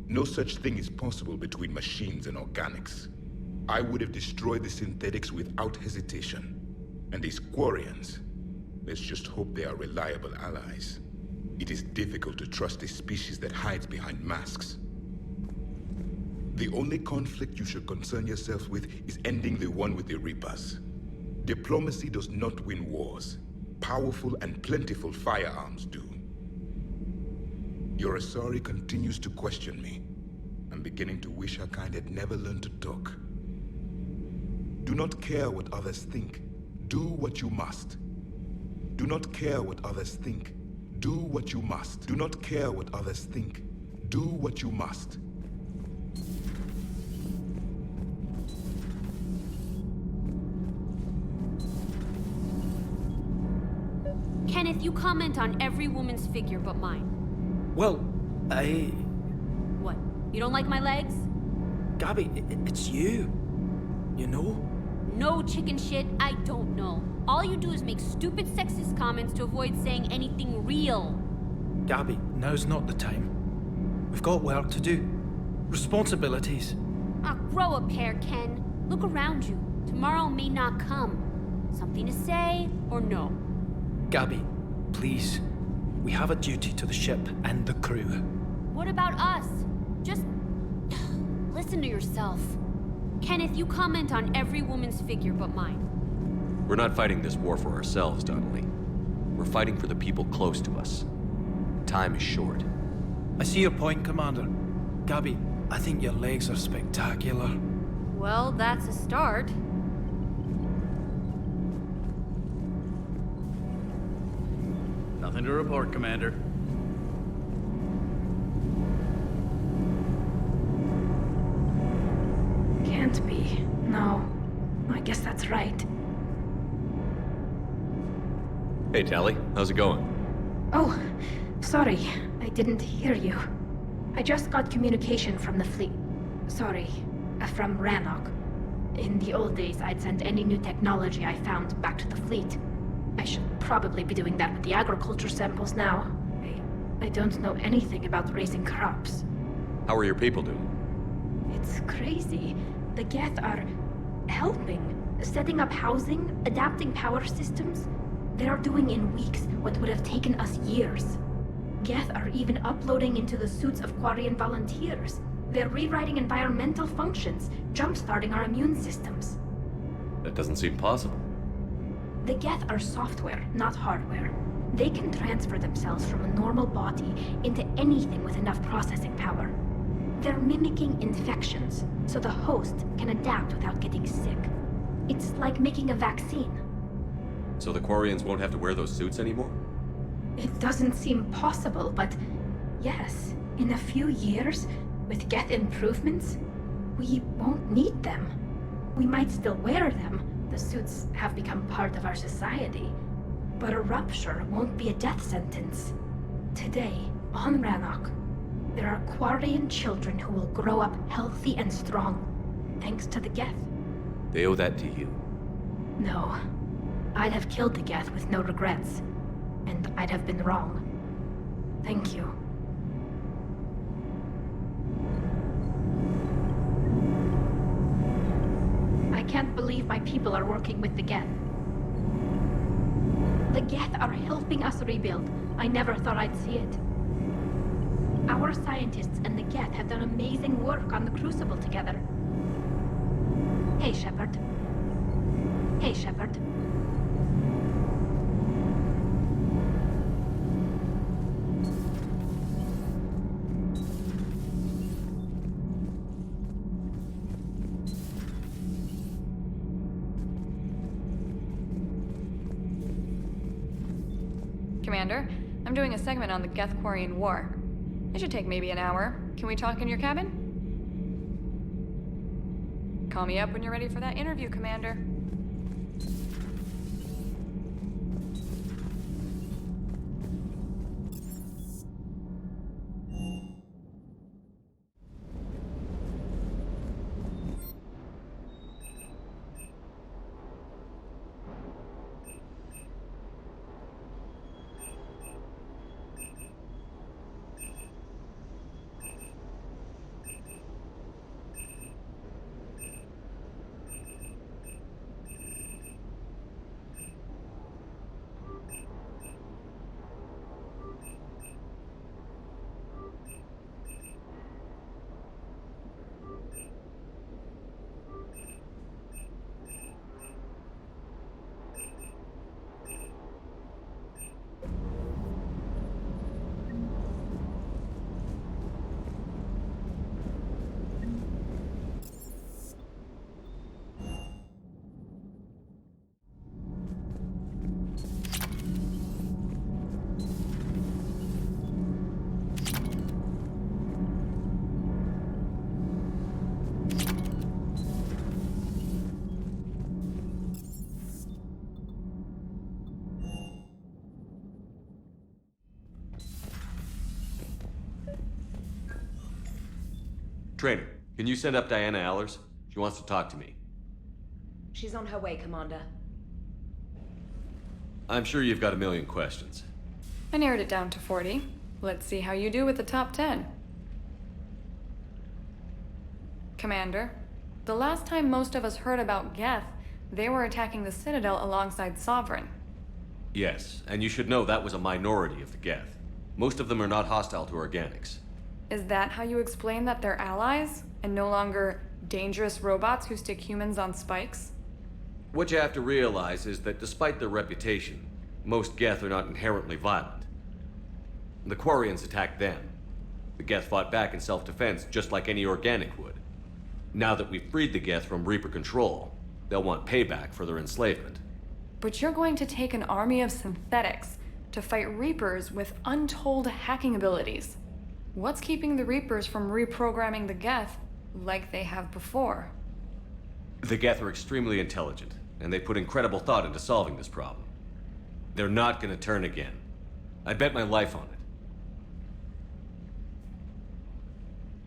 No such thing is possible between machines and organics. I would have destroyed the synthetics without hesitation. And these Quarians, let's just hope they are reliable allies. It is difficult to trust a species that hides behind masks. The only conflict you should concern yourself with is ending the one with the Reapers. Diplomacy does not win wars. Powerful and plentiful firearms do. Your Asari continues to question me. I'm beginning to wish her kind had never learned to talk. Do not care what others think. Do what you must. Do not care what others think. Do what you must. Do not care what others think. Do what you must. Kenneth, you comment on every woman's figure but mine. Well, What? You don't like my legs? Gabby, it's you. You know? No chicken shit, I don't know. All you do is make stupid sexist comments to avoid saying anything real. Gabby, now's not the time. We've got work to do. Responsibilities. Ah, grow a pair, Ken. Look around you. Tomorrow may not come. Something to say or no? Gabby, please. We have a duty to the ship and the crew. What about us? Just listen to yourself. Kenneth, you comment on every woman's figure but mine. We're not fighting this war for ourselves, Donnelly. We're fighting for the people close to us. Time is short. I see your point, Commander. Gabby, I think your legs are spectacular. Well, that's a start. Nothing to report, Commander. Can't be. No. I guess that's right. Hey, Tally. How's it going? Oh, sorry. I didn't hear you. I just got communication from the fleet. Sorry, from Rannoch. In the old days, I'd send any new technology I found back to the fleet. I should probably be doing that with the agriculture samples now. I don't know anything about raising crops. How are your people doing? It's crazy. The Geth are helping, setting up housing, adapting power systems. They are doing in weeks what would have taken us years. Geth are even uploading into the suits of Quarian volunteers. They're rewriting environmental functions, jump-starting our immune systems. That doesn't seem possible. The Geth are software, not hardware. They can transfer themselves from a normal body into anything with enough processing power. They're mimicking infections, so the host can adapt without getting sick. It's like making a vaccine. So the Quarians won't have to wear those suits anymore? It doesn't seem possible, but yes, in a few years, with Geth improvements, we won't need them. We might still wear them. The suits have become part of our society. But a rupture won't be a death sentence. Today, on Rannoch, there are Quarian children who will grow up healthy and strong, thanks to the Geth. They owe that to you. No. I'd have killed the Geth with no regrets. And I'd have been wrong. Thank you. I can't believe my people are working with the Geth. The Geth are helping us rebuild. I never thought I'd see it. Our scientists and the Geth have done amazing work on the Crucible together. Hey, Shepard. Hey, Shepard. Commander, I'm doing a segment on the Geth-Quarian War. It should take maybe an hour. Can we talk in your cabin? Call me up when you're ready for that interview, Commander. Trainer, can you send up Diana Allers? She wants to talk to me. She's on her way, Commander. I'm sure you've got a million questions. I narrowed it down to 40. Let's see how you do with the top 10. Commander, the last time most of us heard about Geth, they were attacking the Citadel alongside Sovereign. Yes, and you should know that was a minority of the Geth. Most of them are not hostile to organics. Is that how you explain that they're allies, and no longer dangerous robots who stick humans on spikes? What you have to realize is that despite their reputation, most Geth are not inherently violent. The Quarians attacked them. The Geth fought back in self-defense just like any organic would. Now that we've freed the Geth from Reaper control, they'll want payback for their enslavement. But you're going to take an army of synthetics to fight Reapers with untold hacking abilities. What's keeping the Reapers from reprogramming the Geth like they have before? The Geth are extremely intelligent, and they put incredible thought into solving this problem. They're not gonna turn again. I bet my life on it.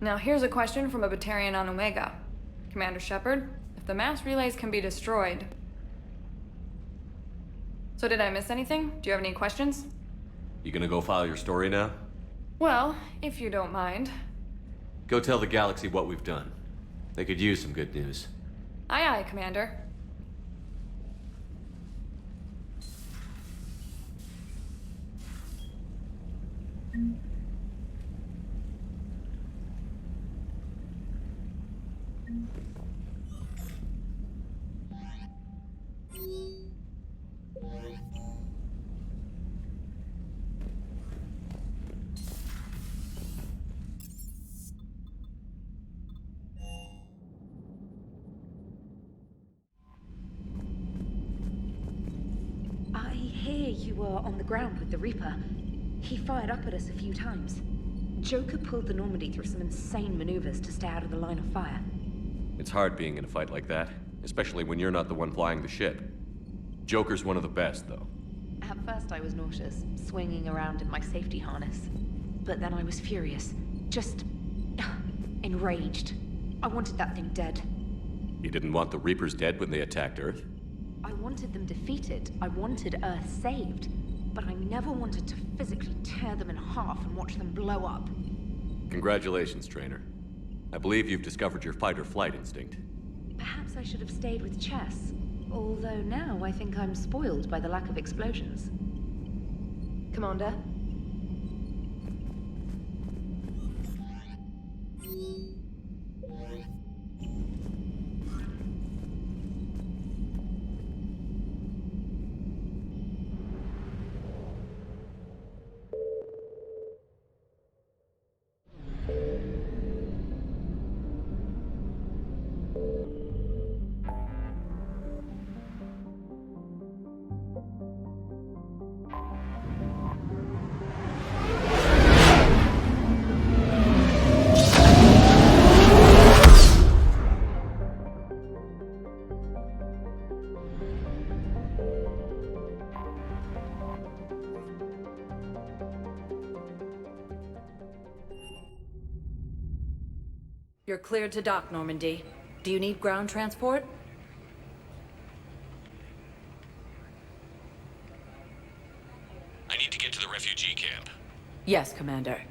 Now here's a question from a Batarian on Omega. Commander Shepard, if the mass relays can be destroyed... So did I miss anything? Do you have any questions? You gonna go file your story now? Well, if you don't mind. Go tell the galaxy what we've done. They could use some good news. Aye aye, Commander. I hear you were on the ground with the Reaper. He fired up at us a few times. Joker pulled the Normandy through some insane maneuvers to stay out of the line of fire. It's hard being in a fight like that, especially when you're not the one flying the ship. Joker's one of the best, though. At first I was nauseous, swinging around in my safety harness. But then I was furious. Just... enraged. I wanted that thing dead. You didn't want the Reapers dead when they attacked Earth? I wanted them defeated. I wanted Earth saved. But I never wanted to physically tear them in half and watch them blow up. Congratulations, Trainer. I believe you've discovered your fight-or-flight instinct. Perhaps I should have stayed with chess. Although now I think I'm spoiled by the lack of explosions. Commander? You're cleared to dock, Normandy. Do you need ground transport? I need to get to the refugee camp. Yes, Commander.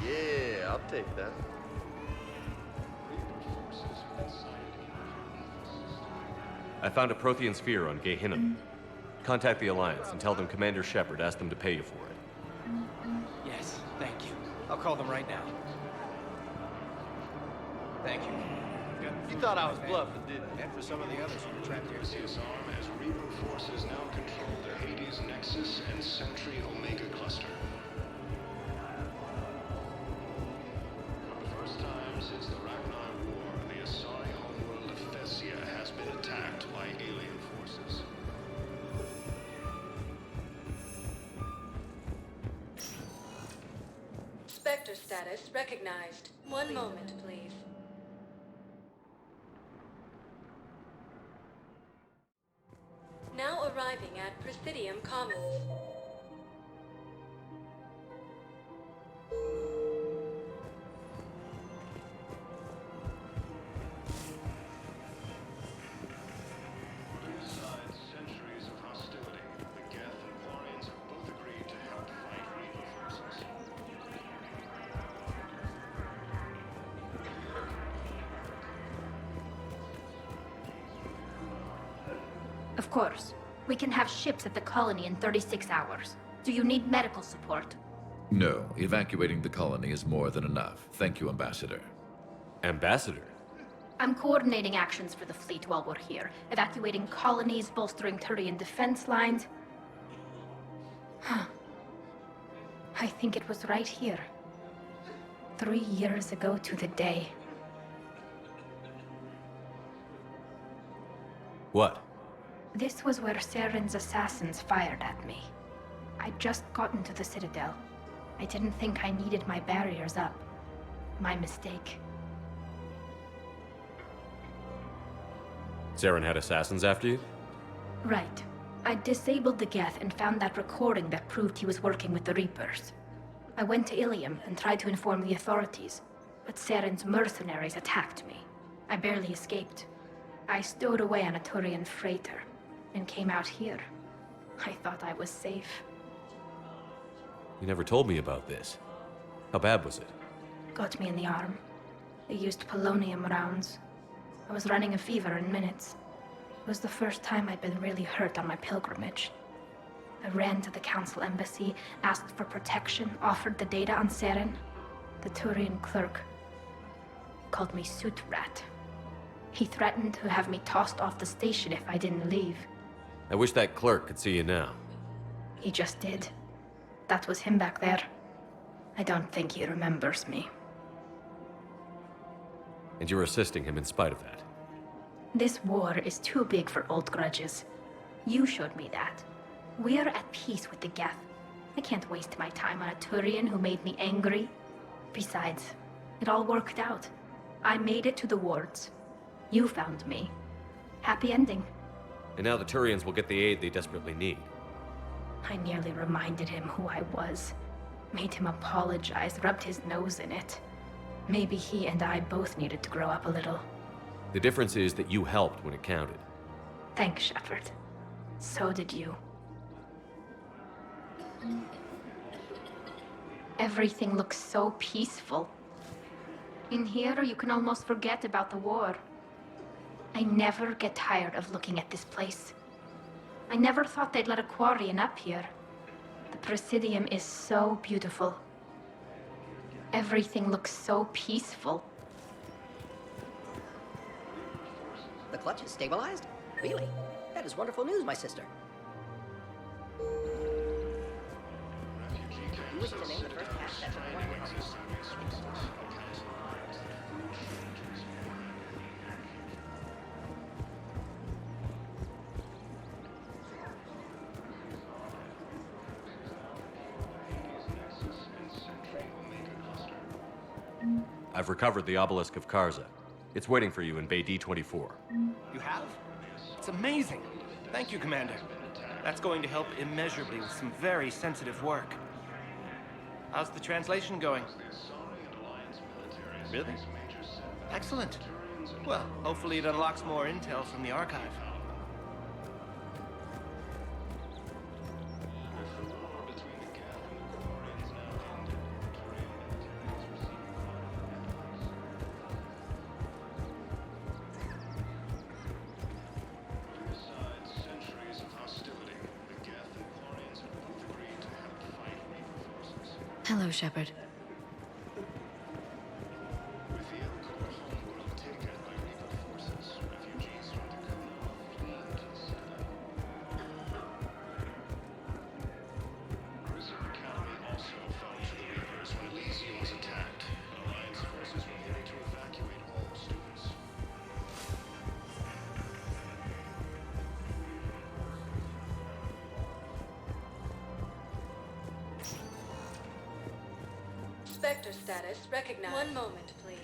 Yeah, I'll take that. I found a Prothean sphere on Gehinnom. Contact the Alliance and tell them Commander Shepard asked them to pay you for it. Yes, thank you. I'll call them right now. Thank you. You thought I was bluffing, didn't you? And for some of the others who were trapped here. Disarm as Reaper forces now control the Hades Nexus and Sentry Omega cluster. For the first time since the Ragnar War, the Asari homeworld Spectre status recognized. One moment, please. Now arriving at Presidium Commons. Besides centuries of hostility, the Geth and Quarians have both agreed to help fight Reaper forces. Of course. We can have ships at the colony in 36 hours. Do you need medical support? No, evacuating the colony is more than enough. Thank you, Ambassador. Ambassador? I'm coordinating actions for the fleet while we're here. Evacuating colonies, bolstering Turian defense lines. I think it was right here. 3 years ago to the day. What? This was where Saren's assassins fired at me. I'd just gotten to the Citadel. I didn't think I needed my barriers up. My mistake. Saren had assassins after you? Right. I disabled the Geth and found that recording that proved he was working with the Reapers. I went to Ilium and tried to inform the authorities, but Saren's mercenaries attacked me. I barely escaped. I stowed away on a Turian freighter and came out here. I thought I was safe. You never told me about this. How bad was it? Got me in the arm. They used polonium rounds. I was running a fever in minutes. It was the first time I'd been really hurt on my pilgrimage. I ran to the Council embassy, asked for protection, offered the data on Saren. The Turian clerk called me Soot Rat. He threatened to have me tossed off the station if I didn't leave. I wish that clerk could see you now. He just did. That was him back there. I don't think he remembers me. And you're assisting him in spite of that. This war is too big for old grudges. You showed me that. We're at peace with the Geth. I can't waste my time on a Turian who made me angry. Besides, it all worked out. I made it to the wards. You found me. Happy ending. And now the Turians will get the aid they desperately need. I nearly reminded him who I was. Made him apologize, rubbed his nose in it. Maybe he and I both needed to grow up a little. The difference is that you helped when it counted. Thanks, Shepard. So did you. Everything looks so peaceful. In here, you can almost forget about the war. I never get tired of looking at this place. I never thought they'd let a Quarian up here. The Presidium is so beautiful. Everything looks so peaceful. The clutch is stabilized? Really? That is wonderful news, my sister. You wish to name the first half that's a wonder. I've recovered the obelisk of Karza. It's waiting for you in Bay D-24. You have? It's amazing. Thank you, Commander. That's going to help immeasurably with some very sensitive work. How's the translation going? Really? Excellent. Well, hopefully it unlocks more intel from the archive. Hello, Shepard. Spectre status recognized. One moment, please.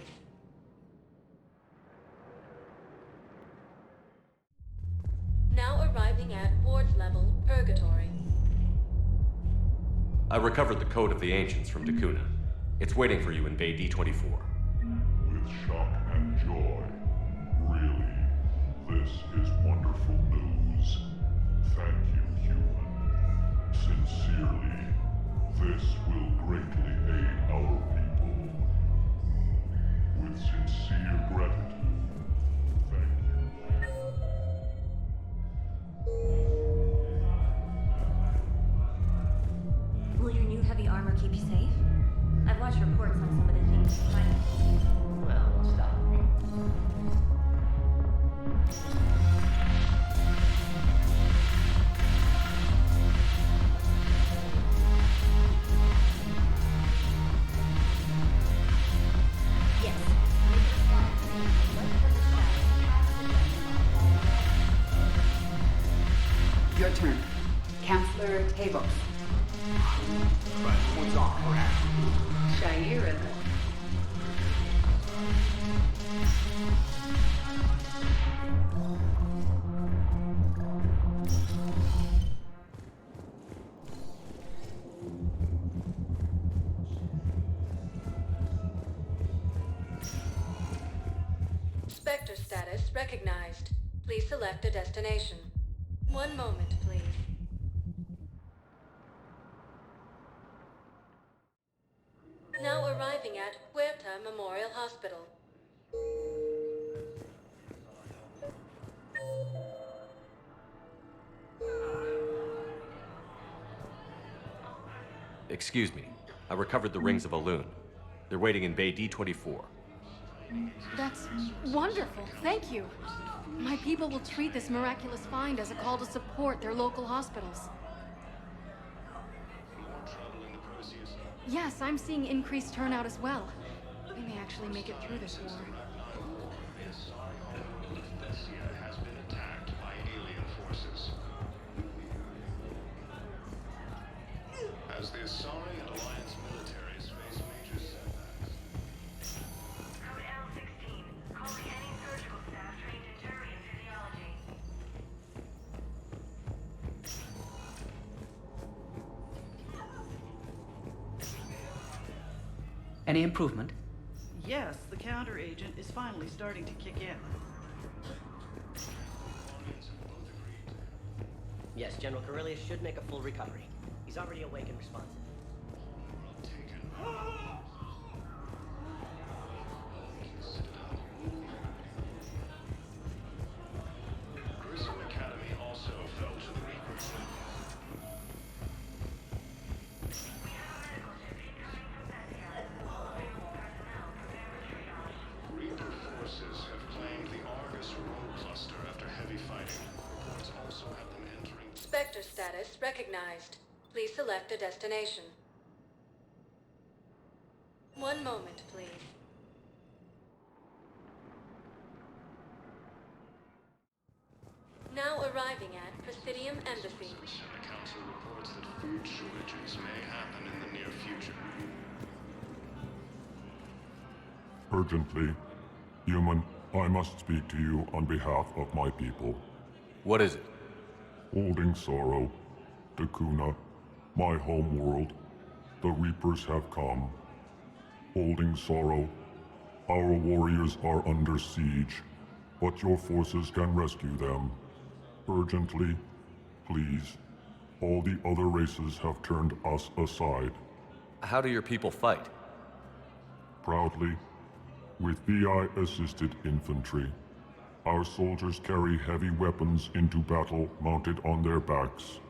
Now arriving at ward level Purgatory. I recovered the Code of the Ancients from Dakuna. It's waiting for you in Bay D24. With shock and joy. Really, this is wonderful news. Thank you, human. Sincerely, this will greatly aid our people. With sincere gratitude, thank you. Will your new heavy armor keep you safe? I've watched reports on some of the things you find. Well, stop. Yes. Your turn. Counselor Tavos. Right, points off for action. Shaira. Spectre status recognized. Please select a destination. One moment, please. Now arriving at Huerta Memorial Hospital. Excuse me. I recovered the rings of Elune. They're waiting in Bay D24. That's wonderful. Thank you. My people will treat this miraculous find as a call to support their local hospitals. Yes, I'm seeing increased turnout as well. We may actually make it through this war. Has been attacked by alien forces. As the Asari and Alliance militaries face major setbacks. Code L16, calling any surgical staff trained in Turian physiology. Any improvement? Yes, the counter agent is finally starting to kick in. Yes, General Corellius should make a full recovery. He's already awake and responsive. Grissom Academy also fell to the Reapers. Reaper forces have claimed the Argus road cluster after heavy fighting. Reports also have them entering. Spectre status recognized. Please select a destination. One moment, please. Now arriving at Presidium Embassy. The Council reports that food shortages may happen in the near future. Urgently. Human, I must speak to you on behalf of my people. What is it? Holding sorrow. Dakuna, my home world. The Reapers have come. Holding sorrow. Our warriors are under siege, but your forces can rescue them. Urgently, please. All the other races have turned us aside. How do your people fight? Proudly, with VI-assisted infantry. Our soldiers carry heavy weapons into battle mounted on their backs.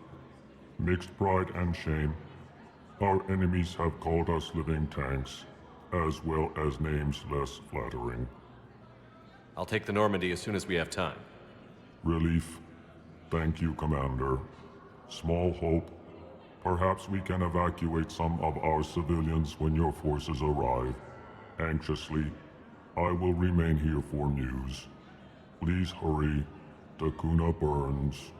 Mixed pride and shame, our enemies have called us living tanks, as well as names less flattering. I'll take the Normandy as soon as we have time. Relief. Thank you, Commander. Small hope. Perhaps we can evacuate some of our civilians when your forces arrive. Anxiously, I will remain here for news. Please hurry. Dakuna burns.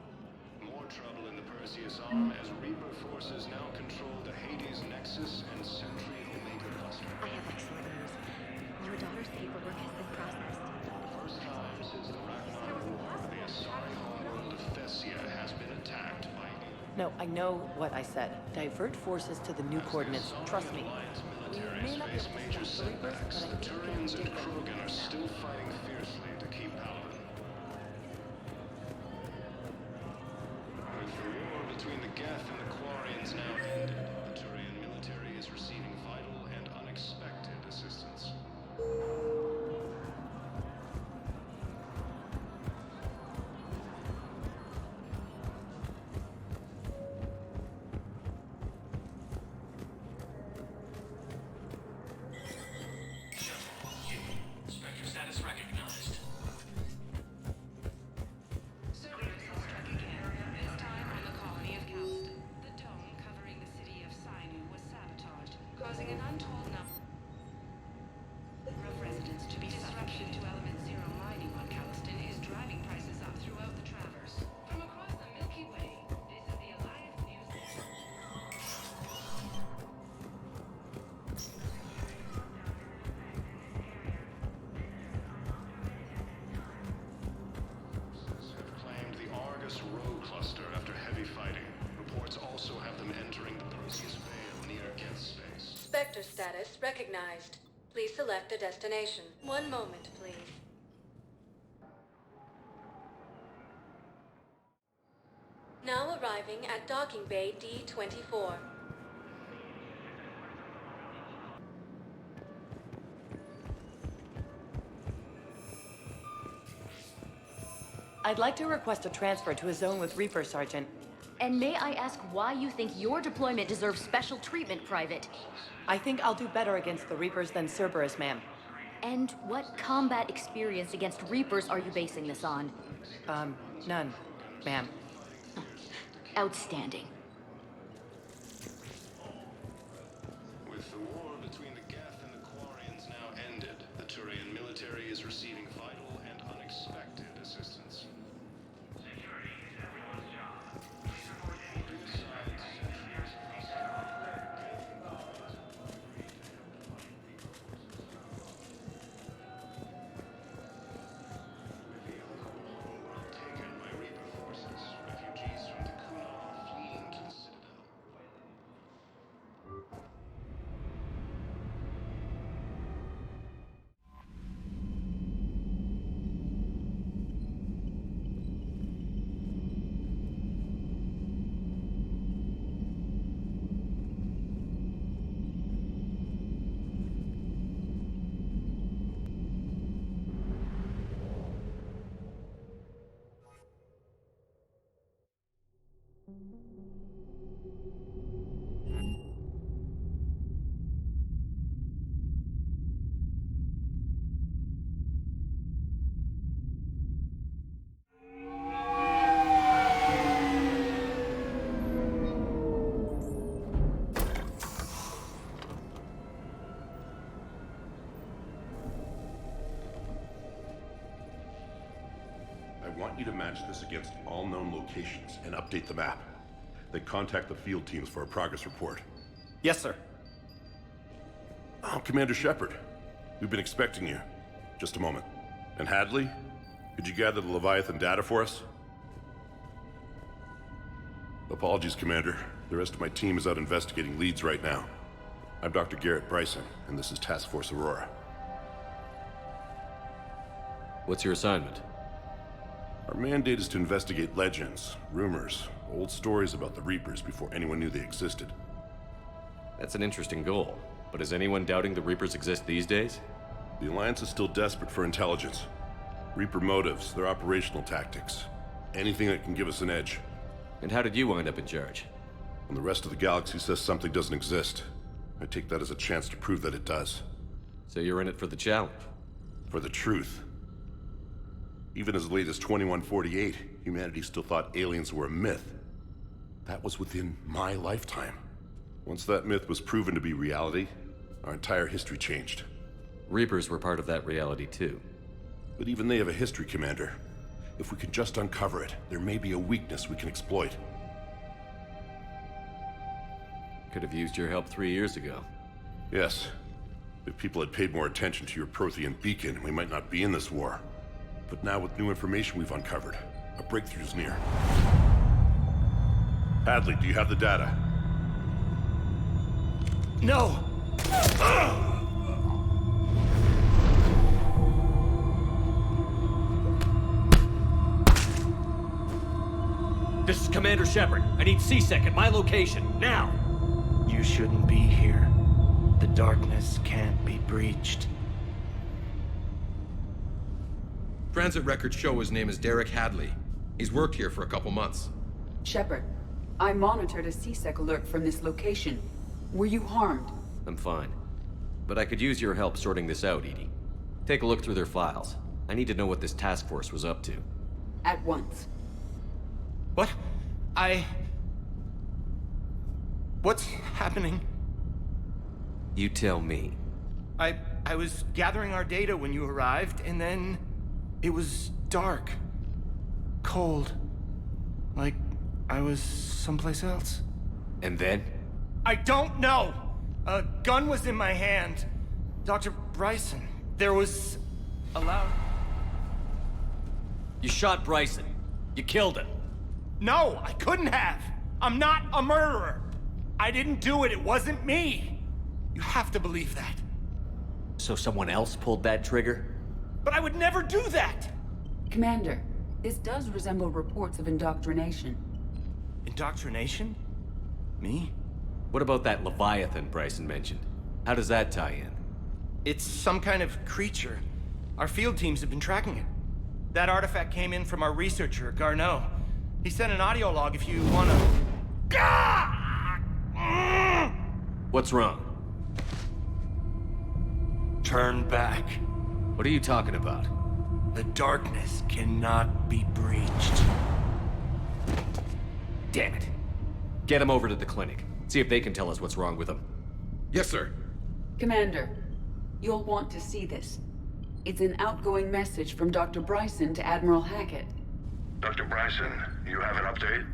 More trouble in the Perseus Arm as Reaper forces now control the Hades Nexus and Sentry Omega clusters. I have excellent news. Your daughter's paperwork has been processed. First time since the Ragnar War, the Asari homeworld of Thessia has been attacked by... No, I know what I said. Divert forces to the new coordinates. Trust me. We may not be able to major stop the Reapers, setbacks. but I The think we Turians can and do it. Krogan are still fighting fiercely to keep Paladin. With the war between the Geth and the Quarians now ended, the Turian military is receiving vital and unexpected assistance. Spectre status recognized. Surveillance has struck again, this time on the colony of Calston. The dome covering the city of Sinu was sabotaged, causing an untold number of residents to be disruption to Element Zero mining on Calston is driving prices up throughout the Traverse. From across the Milky Way, this is the Alliance News. Have claimed the Argus Row cluster after heavy fighting. Reports also have them entering the Perseus Vale near Geth space. Spectre status recognized. Please select a destination. One moment, please. Now arriving at Docking Bay D-24. I'd like to request a transfer to a zone with Reaper, Sergeant. And may I ask why you think your deployment deserves special treatment, Private? I think I'll do better against the Reapers than Cerberus, ma'am. And what combat experience against Reapers are you basing this on? None, ma'am. Outstanding. With the war between the Geth and the Quarians now ended, the Turian military is receiving vital and unexpected assistance. Security is everyone's job. Please report any signs, sentries across taken by Reaper forces, refugees from the Kuna are fleeing to the Citadel. I want you to match this against all known locations and update the map. Then contact the field teams for a progress report. Yes, sir. Oh, Commander Shepard. We've been expecting you. Just a moment. And Hadley? Could you gather the Leviathan data for us? Apologies, Commander. The rest of my team is out investigating leads right now. I'm Dr. Garrett Bryson, and this is Task Force Aurora. What's your assignment? Our mandate is to investigate legends, rumors, old stories about the Reapers before anyone knew they existed. That's an interesting goal, but is anyone doubting the Reapers exist these days? The Alliance is still desperate for intelligence. Reaper motives, their operational tactics. Anything that can give us an edge. And how did you wind up in charge? When the rest of the galaxy says something doesn't exist, I take that as a chance to prove that it does. So you're in it for the challenge? For the truth. Even as late as 2148, humanity still thought aliens were a myth. That was within my lifetime. Once that myth was proven to be reality, our entire history changed. Reapers were part of that reality too. But even they have a history, Commander. If we can just uncover it, there may be a weakness we can exploit. Could have used your help 3 years ago. Yes, If people had paid more attention to your Prothean beacon, we might not be in this war. But now with new information we've uncovered, a breakthrough's near. Hadley, do you have the data? No! This is Commander Shepard. I need C-Sec at my location, now! You shouldn't be here. The darkness can't be breached. Transit records show his name is Derek Hadley. He's worked here for a couple months. Shepard, I monitored a C-Sec alert from this location. Were you harmed? I'm fine. But I could use your help sorting this out, Edie. Take a look through their files. I need to know what this task force was up to. At once. What? What's happening? You tell me. I was gathering our data when you arrived, and then it was dark. Cold. Like I was someplace else. And then? I don't know! A gun was in my hand. Dr. Bryson, there was a loud... You shot Bryson. You killed him. No, I couldn't have. I'm not a murderer. I didn't do it. It wasn't me. You have to believe that. So someone else pulled that trigger? But I would never do that! Commander, this does resemble reports of indoctrination. Indoctrination? Me? What about that Leviathan Bryson mentioned? How does that tie in? It's some kind of creature. Our field teams have been tracking it. That artifact came in from our researcher, Garneau. He sent an audio log if you wanna... What's wrong? Turn back. What are you talking about? The darkness cannot be breached. Damn it. Get him over to the clinic. See if they can tell us what's wrong with him. Yes, sir. Commander, you'll want to see this. It's an outgoing message from Dr. Bryson to Admiral Hackett. Dr. Bryson, you have an update?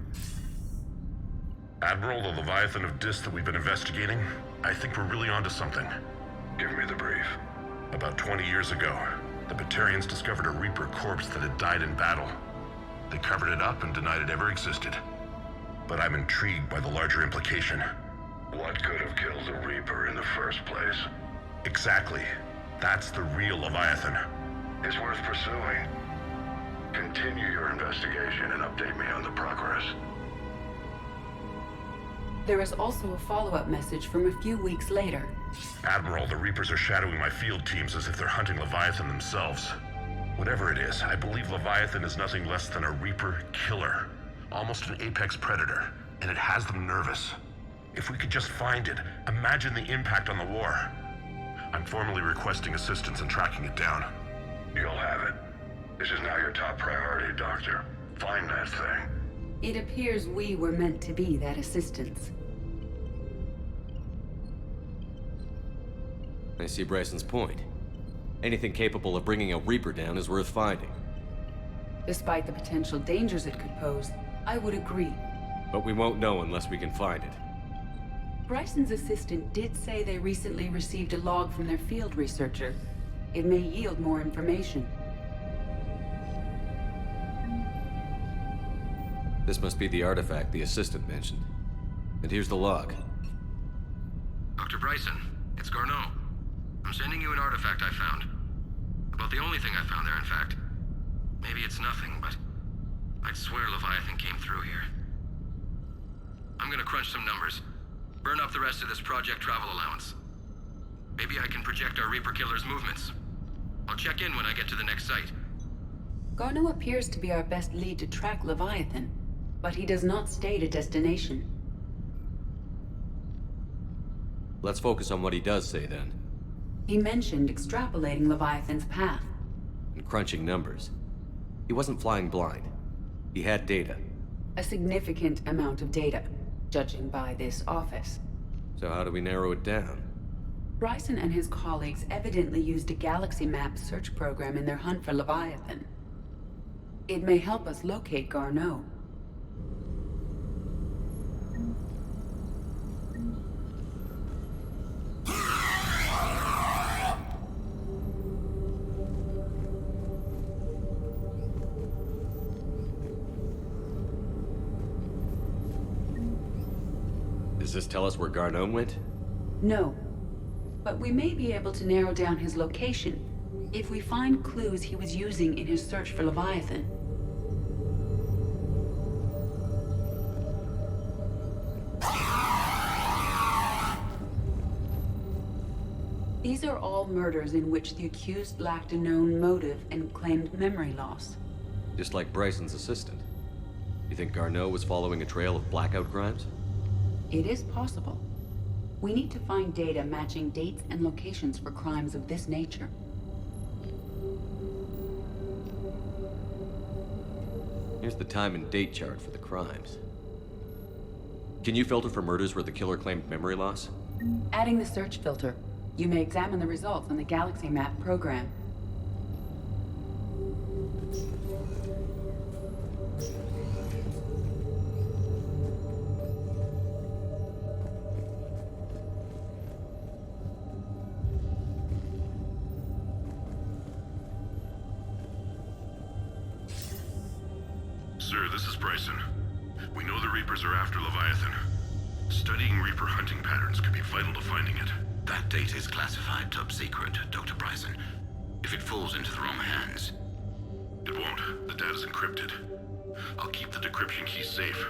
Admiral, the Leviathan of Dis that we've been investigating, I think we're really onto something. Give me the brief. About 20 years ago, the Batarians discovered a Reaper corpse that had died in battle. They covered it up and denied it ever existed. But I'm intrigued by the larger implication. What could have killed the Reaper in the first place? Exactly. That's the real Leviathan. It's worth pursuing. Continue your investigation and update me on the progress. There is also a follow-up message from a few weeks later. Admiral, the Reapers are shadowing my field teams as if they're hunting Leviathan themselves. Whatever it is, I believe Leviathan is nothing less than a Reaper killer. Almost an apex predator, and it has them nervous. If we could just find it, imagine the impact on the war. I'm formally requesting assistance in tracking it down. You'll have it. This is now your top priority, Doctor. Find that thing. It appears we were meant to be that assistance. I see Bryson's point. Anything capable of bringing a Reaper down is worth finding. Despite the potential dangers it could pose, I would agree. But we won't know unless we can find it. Bryson's assistant did say they recently received a log from their field researcher. It may yield more information. This must be the artifact the assistant mentioned. And here's the log. Dr. Bryson, it's Garneau. I'm sending you an artifact I found. About the only thing I found there, in fact. Maybe it's nothing, but I'd swear Leviathan came through here. I'm gonna crunch some numbers. Burn up the rest of this Project Travel allowance. Maybe I can project our Reaper killer's movements. I'll check in when I get to the next site. Garneau appears to be our best lead to track Leviathan, but he does not state a destination. Let's focus on what he does say, then. He mentioned extrapolating Leviathan's path. And crunching numbers. He wasn't flying blind. He had data. A significant amount of data, judging by this office. So how do we narrow it down? Bryson and his colleagues evidently used a galaxy map search program in their hunt for Leviathan. It may help us locate Garneau. Does this tell us where Garneau went? No. But we may be able to narrow down his location if we find clues he was using in his search for Leviathan. These are all murders in which the accused lacked a known motive and claimed memory loss. Just like Bryson's assistant. You think Garneau was following a trail of blackout crimes? It is possible. We need to find data matching dates and locations for crimes of this nature. Here's the time and date chart for the crimes. Can you filter for murders where the killer claimed memory loss? Adding the search filter, you may examine the results on the Galaxy Map program. Sir, this is Bryson. We know the Reapers are after Leviathan. Studying Reaper hunting patterns could be vital to finding it. That data is classified top secret, Dr. Bryson. If it falls into the wrong hands... It won't. The data's encrypted. I'll keep the decryption key safe.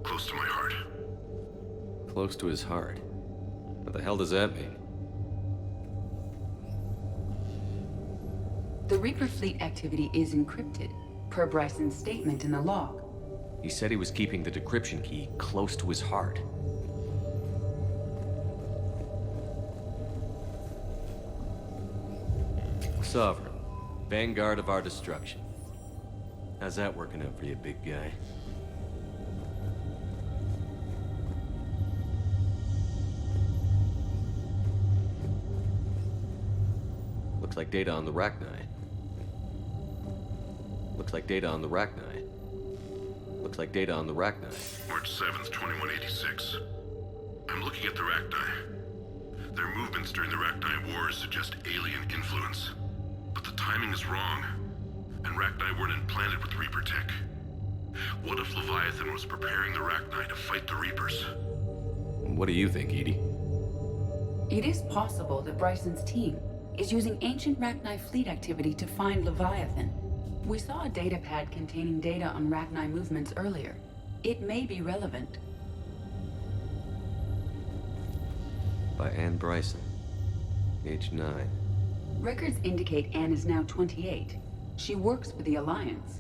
Close to my heart. Close to his heart? What the hell does that mean? The Reaper fleet activity is encrypted, per Bryson's statement in the log. He said he was keeping the decryption key close to his heart. Sovereign, vanguard of our destruction. How's that working out for you, big guy? Looks like data on the Rachni. Looks like data on the Rachni. Looks like data on the Rachni. March 7th, 2186. I'm looking at the Rachni. Their movements during the Rachni Wars suggest alien influence. But the timing is wrong, and Rachni weren't implanted with Reaper tech. What if Leviathan was preparing the Rachni to fight the Reapers? What do you think, Edie? It is possible that Bryson's team is using ancient Rachni fleet activity to find Leviathan. We saw a datapad containing data on Rachni movements earlier. It may be relevant. By Anne Bryson, age 9. Records indicate Anne is now 28. She works for the Alliance.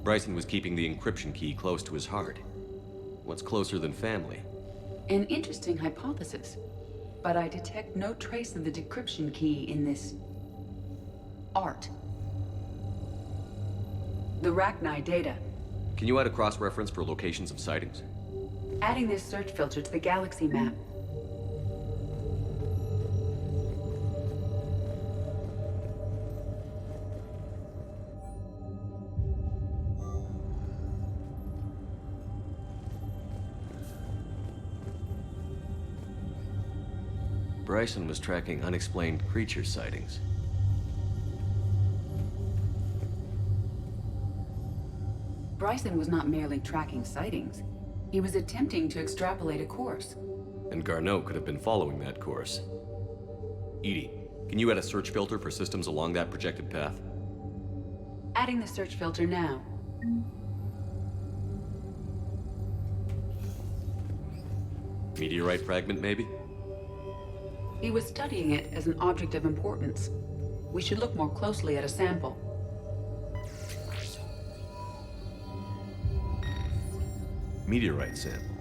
Bryson was keeping the encryption key close to his heart. What's closer than family? An interesting hypothesis, but I detect no trace of the decryption key in this... art. The Rachni data. Can you add a cross-reference for locations of sightings? Adding this search filter to the Galaxy Map. Bryson was tracking unexplained creature sightings. Bryson was not merely tracking sightings. He was attempting to extrapolate a course. And Garneau could have been following that course. Edie, can you add a search filter for systems along that projected path? Adding the search filter now. Meteorite fragment, maybe? He was studying it as an object of importance. We should look more closely at a sample. Meteorite sample,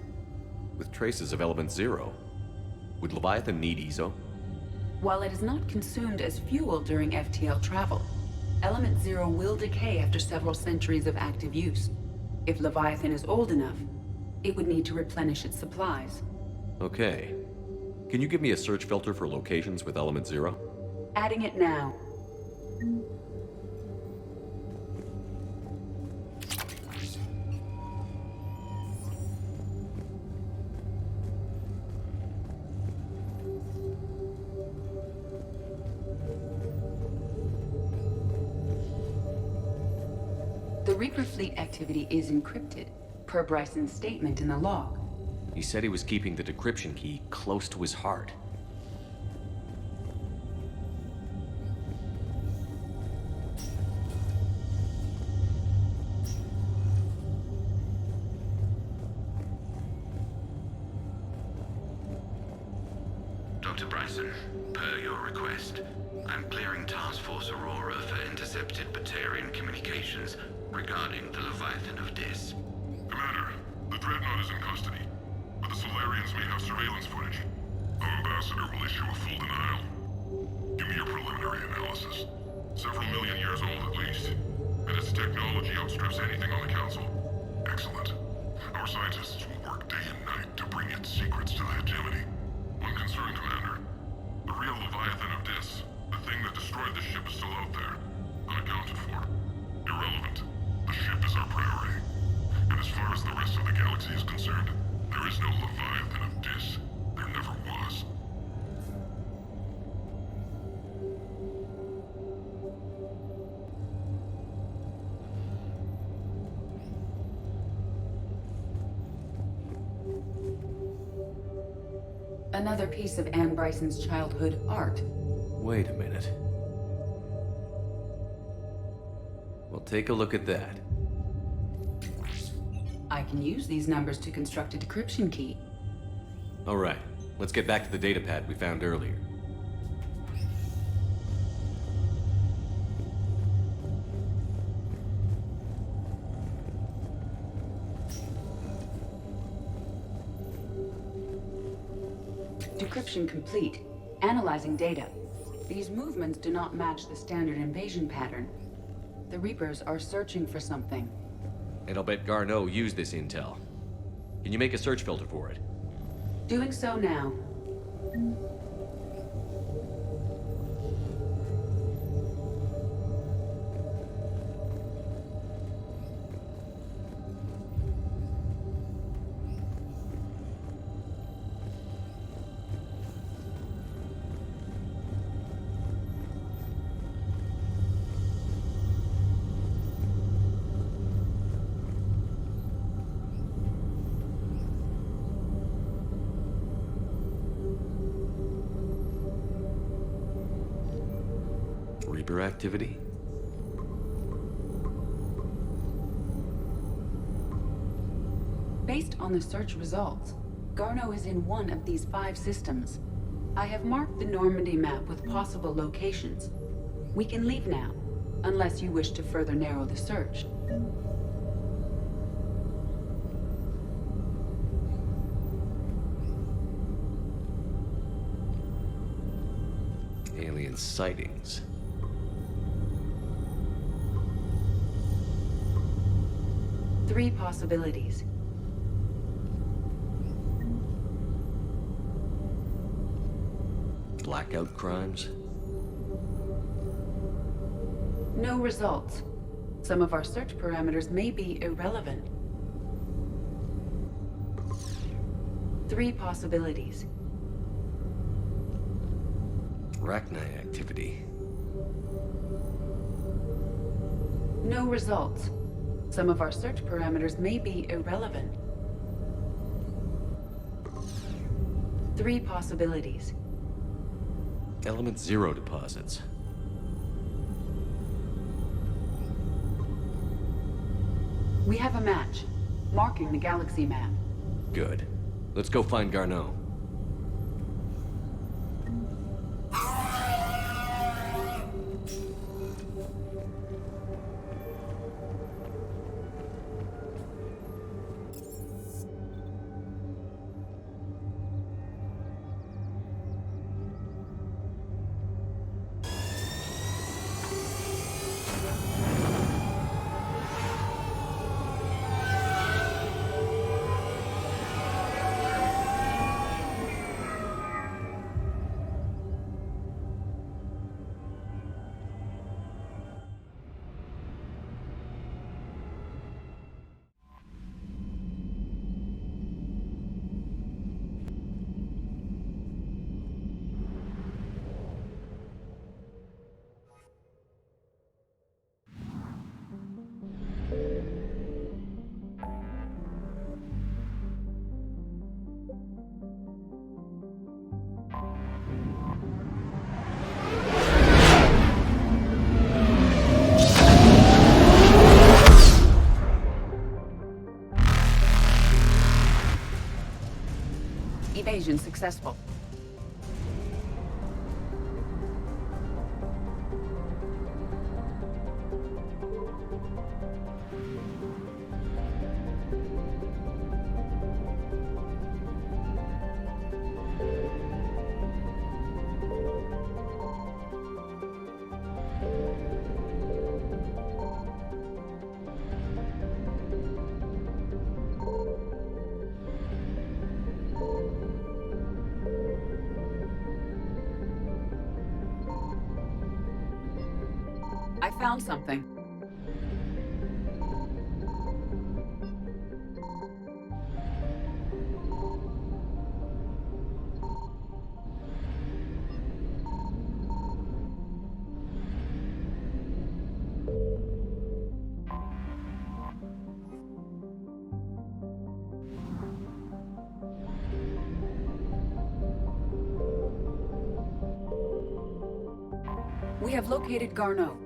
with traces of element 0. Would Leviathan need ESO? While it is not consumed as fuel during FTL travel, element 0 will decay after several centuries of active use. If Leviathan is old enough, it would need to replenish its supplies. Okay. Can you give me a search filter for locations with element 0? Adding it now. The Reaper fleet activity is encrypted, per Bryson's statement in the log. He said he was keeping the decryption key close to his heart. Dr. Bryson, per your request, I'm clearing Task Force Aurora for intercepted Batarian communications regarding the Leviathan of Dis. Commander, the Dreadnought is in custody, but the Solarians may have surveillance footage. Our ambassador will issue a full denial. Give me your preliminary analysis. Several million years old at least, and its technology outstrips anything on the Council. Excellent. Our scientists will work day and night to bring its secrets to the hegemony. One concern, Commander. The real Leviathan of Dis, the thing that destroyed the ship, is still out there, unaccounted for. Irrelevant. The ship is our priority. And as far as the rest of the galaxy is concerned, there is no Leviathan of Dis. There never was. Another piece of Anne Bryson's childhood art. Wait a minute. Well, take a look at that. I can use these numbers to construct a decryption key. All right, let's get back to the datapad we found earlier. Decryption complete. Analyzing data. These movements do not match the standard invasion pattern. The Reapers are searching for something. And I'll bet Garneau used this intel. Can you make a search filter for it? Doing so now. Reaper activity? Based on the search results, Garneau is in one of these 5 systems. I have marked the Normandy map with possible locations. We can leave now, unless you wish to further narrow the search. Alien sightings. Three possibilities. Blackout crimes? No results. Some of our search parameters may be irrelevant. Three possibilities. Arachnite activity. No results. Some of our search parameters may be irrelevant. Three possibilities. Element 0 deposits. We have a match, marking the galaxy map. Good. Let's go find Garneau. Evasion successful. I found something. We have located Garneau.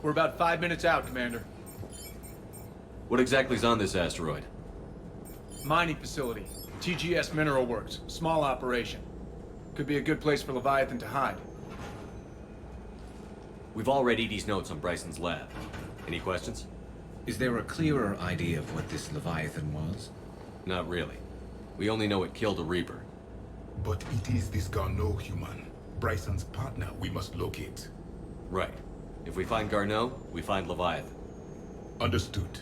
We're about 5 minutes out, Commander. What exactly is on this asteroid? Mining facility. TGS Mineral Works. Small operation. Could be a good place for Leviathan to hide. We've all read Edie's notes on Bryson's lab. Any questions? Is there a clearer idea of what this Leviathan was? Not really. We only know it killed a Reaper. But it is this Garneau human, Bryson's partner, we must locate. Right. If we find Garneau, we find Leviathan. Understood.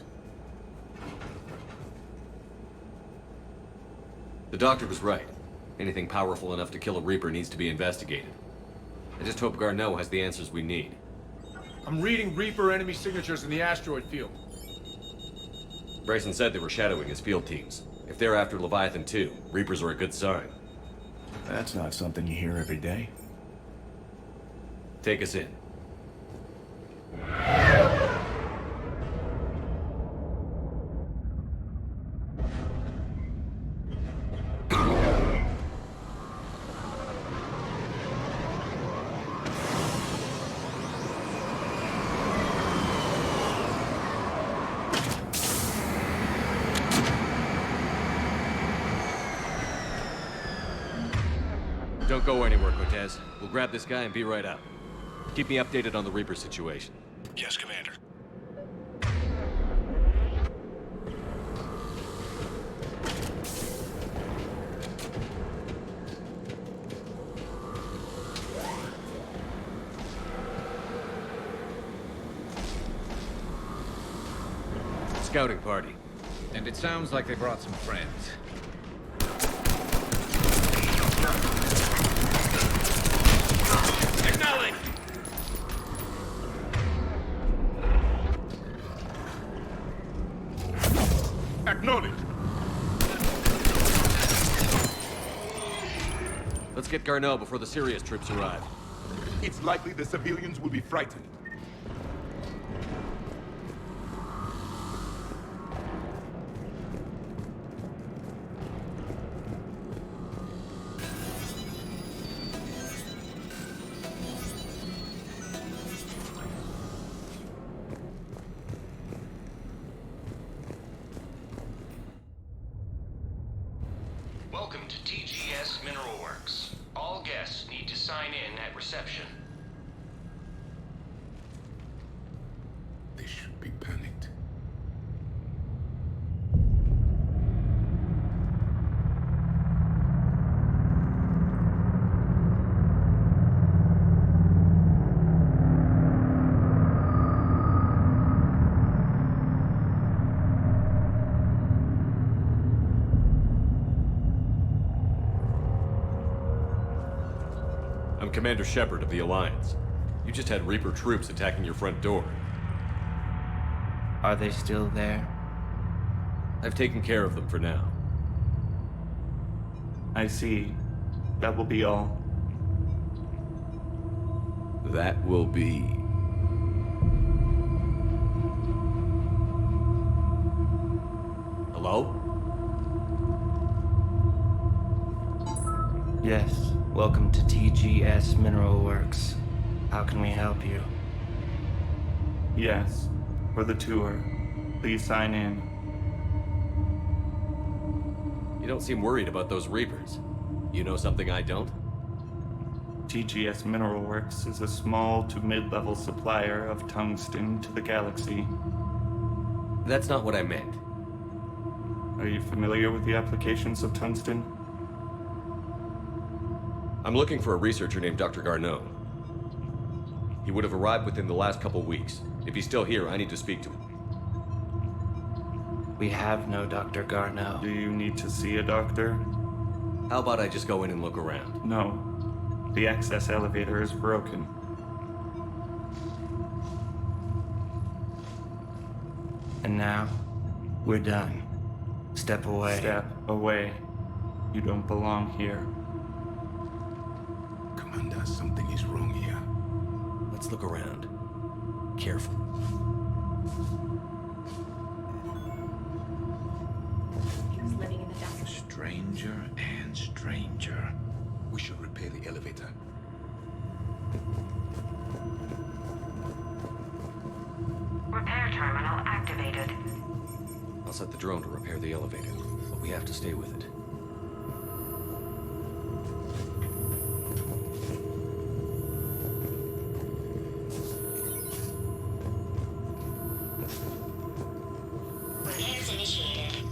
The doctor was right. Anything powerful enough to kill a Reaper needs to be investigated. I just hope Garneau has the answers we need. I'm reading Reaper enemy signatures in the asteroid field. Bryson said they were shadowing his field teams. If they're after Leviathan too, Reapers are a good sign. That's not something you hear every day. Take us in. Don't go anywhere, Cortez. We'll grab this guy and be right out. Keep me updated on the Reaper situation. Yes, Commander. Scouting party. And it sounds like they brought some friends. Acknowledge! Acknowledge! Let's get Garneau before the serious troops arrive. It's likely the civilians will be frightened. Welcome to TGS Mineral Works. All guests need to sign in at reception. They should be panicked. I'm Commander Shepard of the Alliance. You just had Reaper troops attacking your front door. Are they still there? I've taken care of them for now. I see. That will be all. That will be... Hello? Yes. Welcome to TGS Mineral Works. How can we help you? Yes. For the tour. Please sign in. You don't seem worried about those Reapers. You know something I don't? TGS Mineral Works is a small to mid-level supplier of tungsten to the galaxy. That's not what I meant. Are you familiar with the applications of tungsten? I'm looking for a researcher named Dr. Garneau. He would have arrived within the last couple weeks. If he's still here, I need to speak to him. We have no Dr. Garneau. Do you need to see a doctor? How about I just go in and look around? No. The access elevator is broken. And now, we're done. Step away. Step away. You don't belong here. Commander, something is wrong here. Let's look around. Careful. Just living in the dust. Stranger and stranger. We should repair the elevator. Repair terminal activated. I'll set the drone to repair the elevator, but we have to stay with it. Repairs initiated.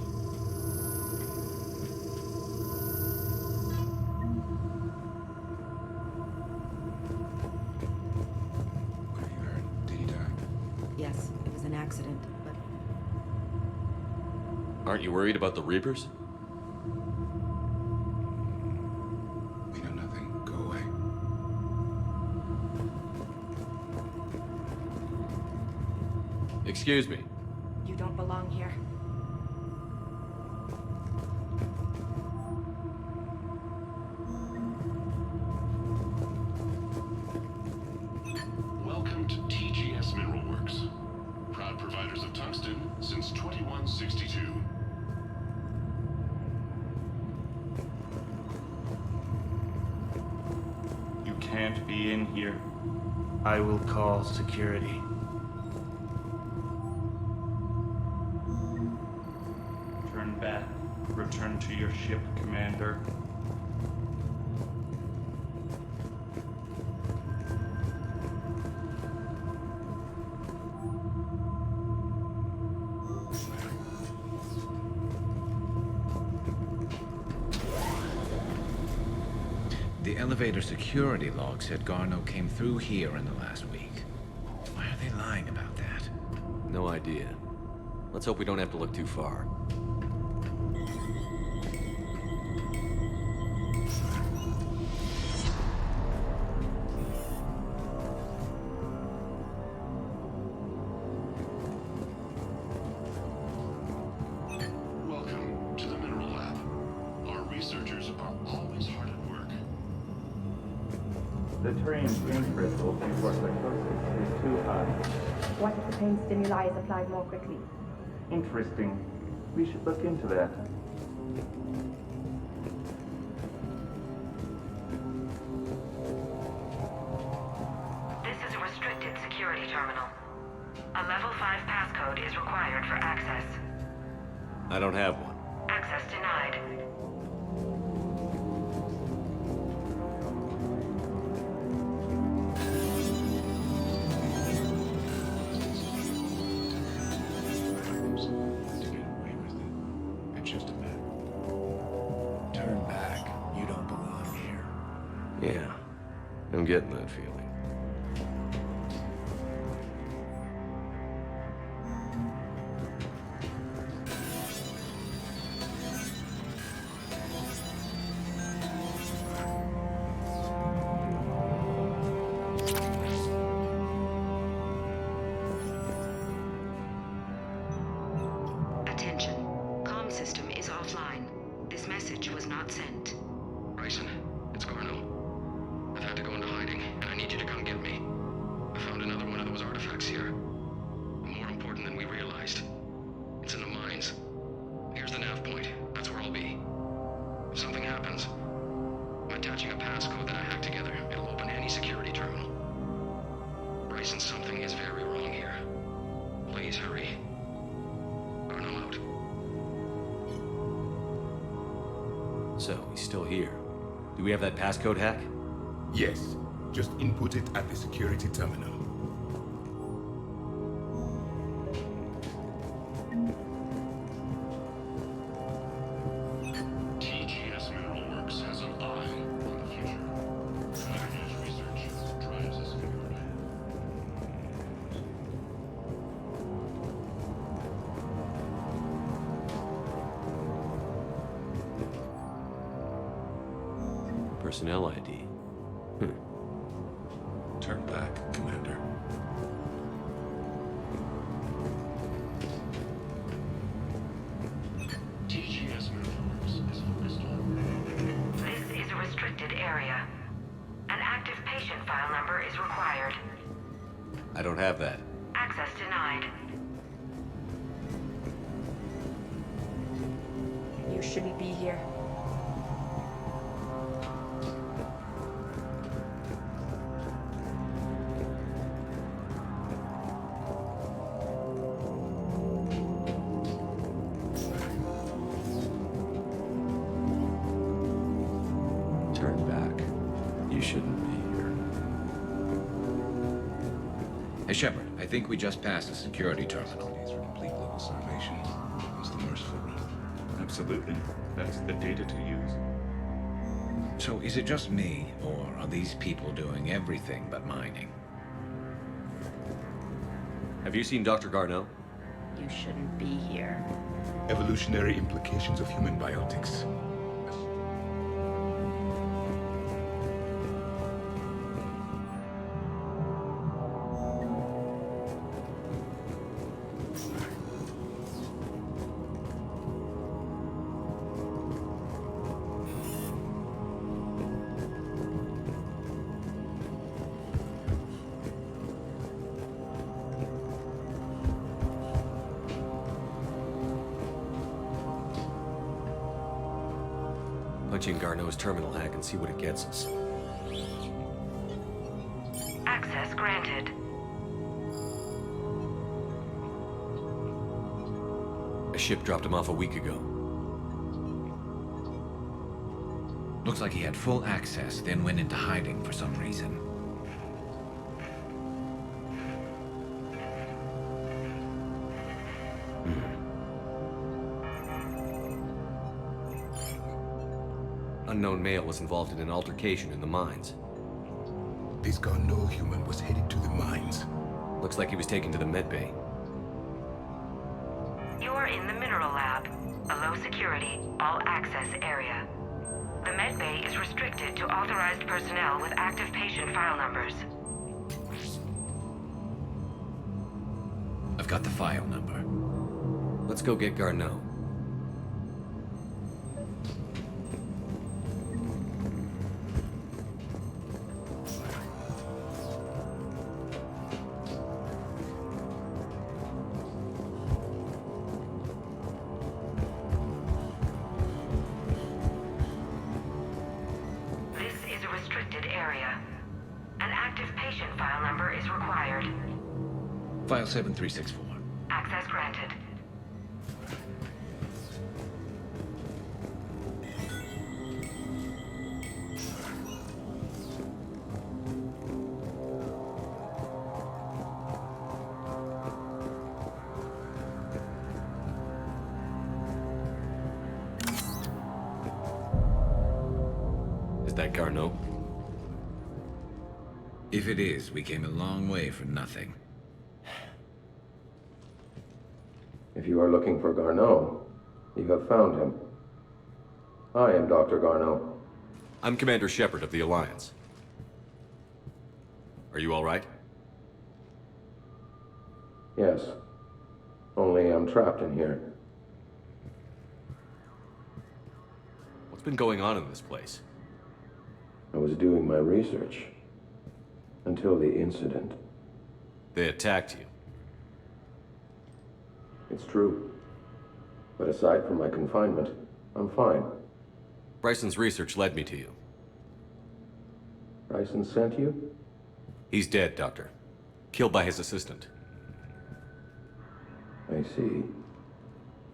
What have you heard? Did he die? Yes, it was an accident, but Aren't you worried about the Reapers? We know nothing. Go away. Excuse me. you don't belong here. Welcome to TGS Mineral Works. Proud providers of tungsten since 2162. You can't be in here. I will call security. Turn back. Return to your ship, Commander. The elevator security log said Garneau came through here in the last week. Why are they lying about that? No idea. Let's hope we don't have to look too far. Welcome to the Mineral Lab. Our researchers are always hard at work. The terrain's green crystal before psychosis is too high. What if the pain stimuli is applied more quickly? Interesting. We should look into that. This is a restricted security terminal. A level 5 passcode is required for access. I don't have one. Access denied. It's just a map. Turn back. You don't belong here. Yeah, I'm getting that feeling. catching a passcode that I hacked together. It'll open any security terminal. Bryson, something is very wrong here. Please hurry. Arno out. So, he's still here. Do we have that passcode hack? Yes. Just input it at the security terminal. TGS Mineral Works has an eye on the future. Cutting-edge research drives us forward. Personnel ID. Turn back, Commander. TGS Mineral Works is focused on... This is a restricted area. An active patient file number is required. I don't have that. Access denied. You shouldn't be here. Turn back. You shouldn't be here. Hey, Shepard, I think we just passed a security terminal. For complete local salvation is the merciful route. Absolutely. That's the data to use. So is it just me, or are these people doing everything but mining? Have you seen Dr. Garneau? You shouldn't be here. Evolutionary implications of human biotics. Punch in Garneau's terminal hack and see what it gets us. Access granted. A ship dropped him off a week ago. Looks like he had full access, then went into hiding for some reason. Unknown male was involved in an altercation in the mines. This Garneau human was headed to the mines. Looks like he was taken to the medbay. You are in the mineral lab, a low security, all access area. The medbay is restricted to authorized personnel with active patient file numbers. I've got the file number. Let's go get Garneau. This is a restricted area. An active patient file number is required. File 7364. Access granted. Is that Garneau? If it is, we came a long way for nothing. If you are looking for Garneau, you have found him. I am Dr. Garneau. I'm Commander Shepard of the Alliance. Are you all right? Yes. Only I'm trapped in here. What's been going on in this place? I was doing my research. Until the incident. They attacked you. It's true. But aside from my confinement, I'm fine. Bryson's research led me to you. Bryson sent you? He's dead, Doctor. Killed by his assistant. I see.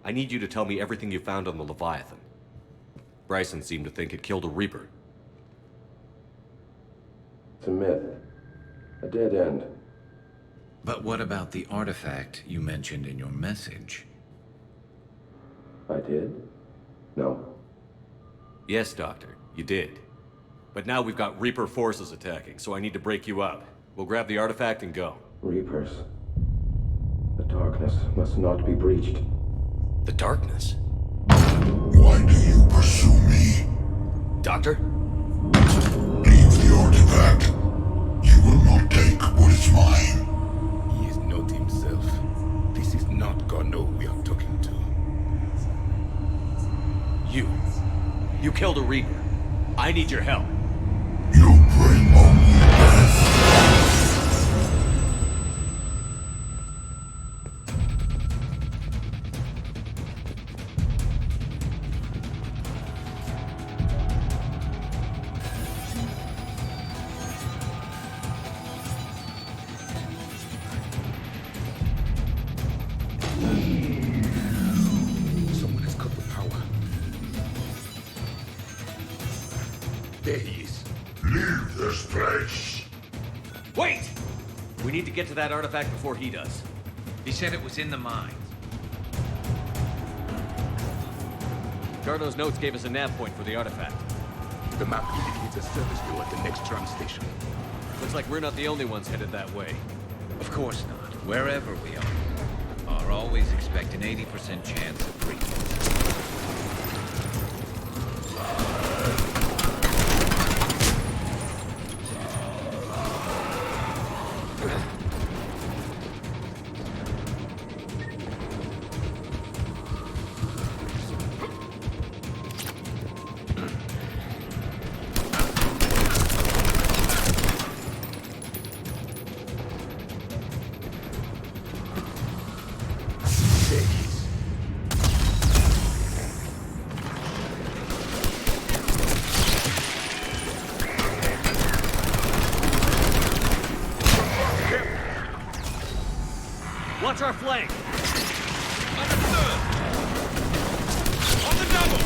I need you to tell me everything you found on the Leviathan. Bryson seemed to think it killed a Reaper. It's a myth. A dead end. But what about the artifact you mentioned in your message? I did? No. Yes, Doctor, you did. But now we've got Reaper forces attacking, so I need to break you up. We'll grab the artifact and go. Reapers. The darkness must not be breached. The darkness? Why do you pursue me? Doctor? Leave the artifact. You will not take what is mine. He is not himself. This is not Garneau we are talking to. You killed a Reaper. I need your help. You bring only death. Someone has cut the power. There he is. Leave this place. Wait! We need to get to that artifact before he does. He said it was in the mines. Garneau's notes gave us a nav point for the artifact. The map indicates a service door at the next tram station. Looks like we're not the only ones headed that way. Of course not. Wherever we are always expect an 80% chance of breaching. Watch our flank! Understood! On the double!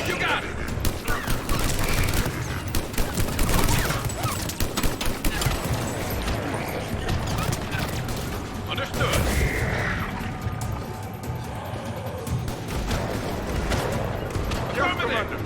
You got it! Understood! Affirmative!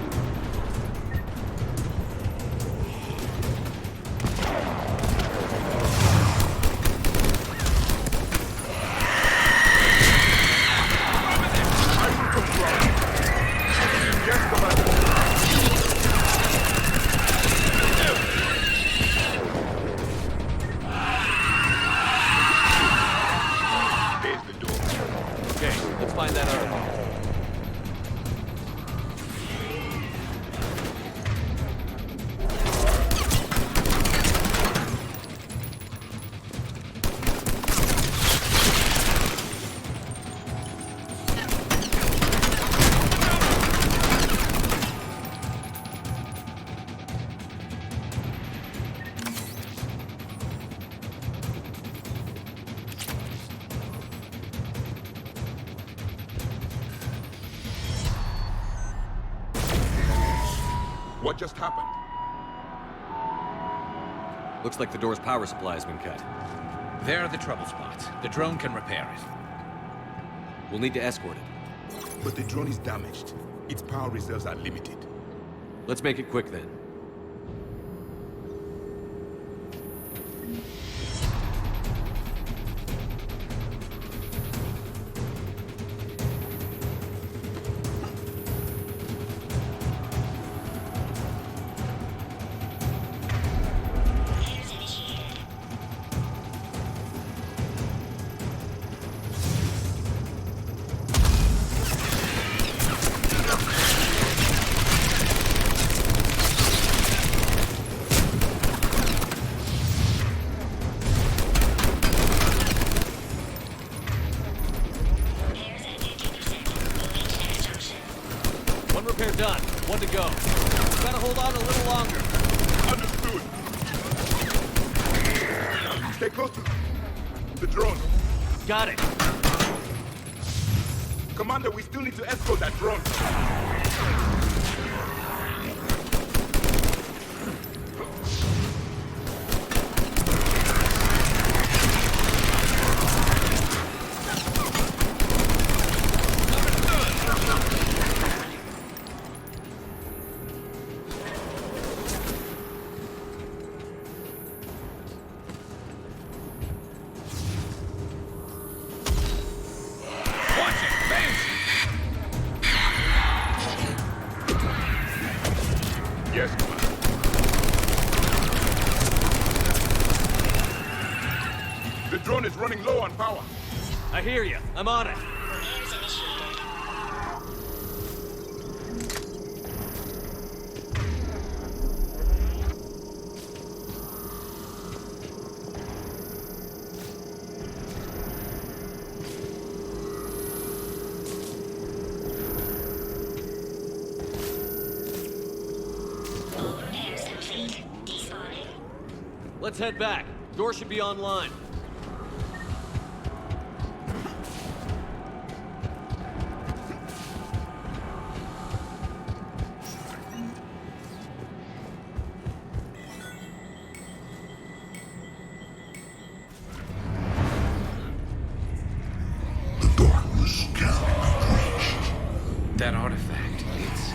Find that artifact. What just happened? Looks like the door's power supply has been cut. There are the trouble spots. The drone can repair it. We'll need to escort it. But the drone is damaged. Its power reserves are limited. Let's make it quick then. repair done. One to go. Gotta hold on a little longer. Understood. Stay close to the drone. Got it. Commander, we still need to escort that drone. Yes, Commander. The drone is running low on power. I hear you. I'm on it. Let's head back. Door should be online. That artifact, it's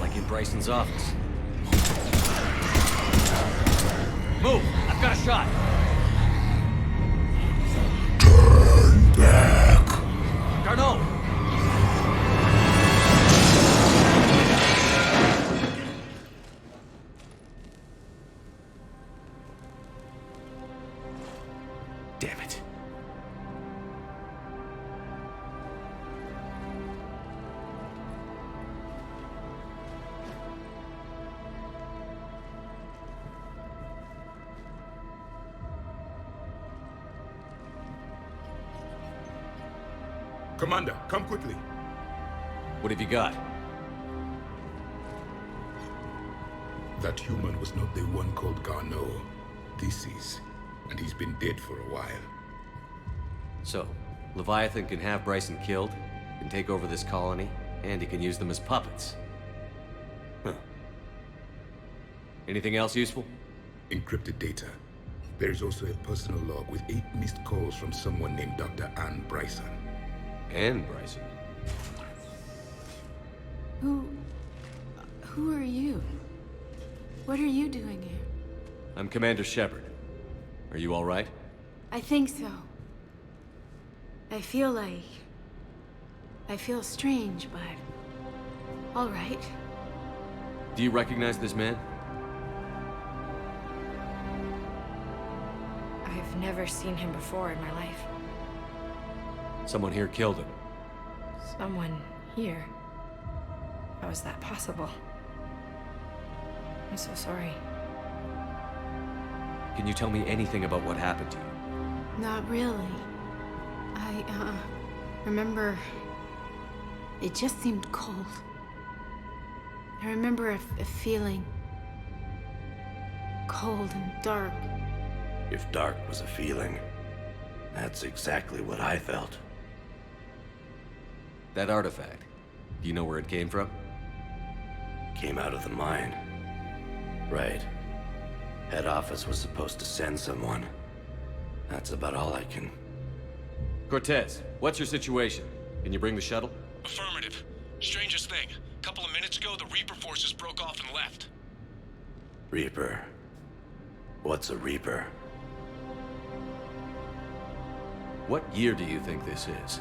like in Bryson's office. Move! I've got a shot! Turn back! Garneau! damn it. Commander, come quickly. What have you got? That human was not the one called Garneau. This is, and he's been dead for a while. So, Leviathan can have Bryson killed, can take over this colony, and he can use them as puppets. Huh. Anything else useful? Encrypted data. There is also a personal log with 8 missed calls from someone named Dr. Ann Bryson. Ann Bryson? Who are you? What are you doing here? I'm Commander Shepard. Are you all right? I think so. I feel strange, but all right. Do you recognize this man? I've never seen him before in my life. Someone here killed him. Someone here? How is that possible? I'm so sorry. Can you tell me anything about what happened to you? Not really. I remember it just seemed cold. I remember a feeling cold and dark. If dark was a feeling, that's exactly what I felt. That artifact, do you know where it came from? Came out of the mine. Right. Head office was supposed to send someone. That's about all I can... Cortez, what's your situation? Can you bring the shuttle? Affirmative. Strangest thing. A couple of minutes ago, the Reaper forces broke off and left. Reaper. What's a Reaper? What year do you think this is?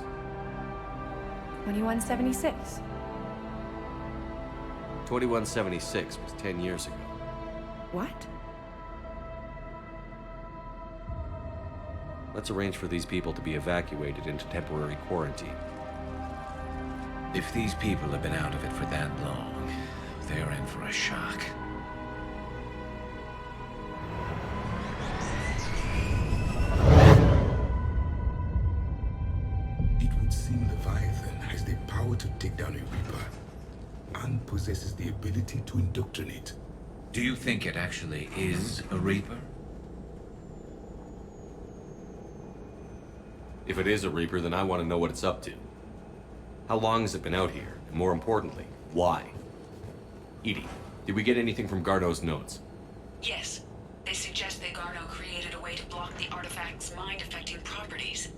2176. 2176 was 10 years ago. What? Let's arrange for these people to be evacuated into temporary quarantine. If these people have been out of it for that long, they're in for a shock. It would seem Leviathan has the power to take down a Reaper. and possesses the ability to indoctrinate. Do you think it actually is a Reaper? If it is a Reaper, then I want to know what it's up to. How long has it been out here? And more importantly, why? Edie, did we get anything from Garneau's notes? Yes. They suggest that Garneau created a way to block the artifact's mind-affecting properties.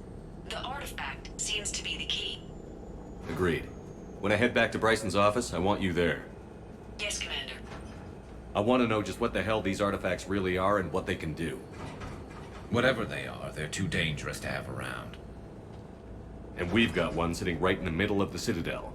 The artifact seems to be the key. Agreed. When I head back to Bryson's office, I want you there. Yes, Commander. I want to know just what the hell these artifacts really are and what they can do. Whatever they are, they're too dangerous to have around. And we've got one sitting right in the middle of the Citadel.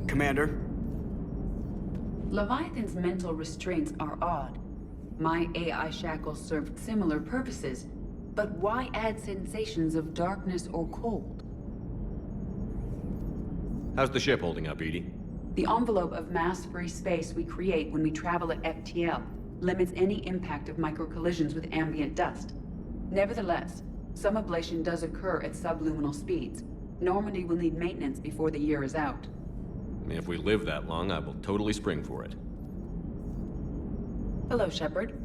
Commander? Leviathan's mental restraints are odd. My AI shackles served similar purposes, but why add sensations of darkness or cold? How's the ship holding up, Edie? The envelope of mass-free space we create when we travel at FTL limits any impact of microcollisions with ambient dust. Nevertheless, some ablation does occur at subluminal speeds. Normandy will need maintenance before the year is out. If we live that long, I will totally spring for it. Hello, Shepard.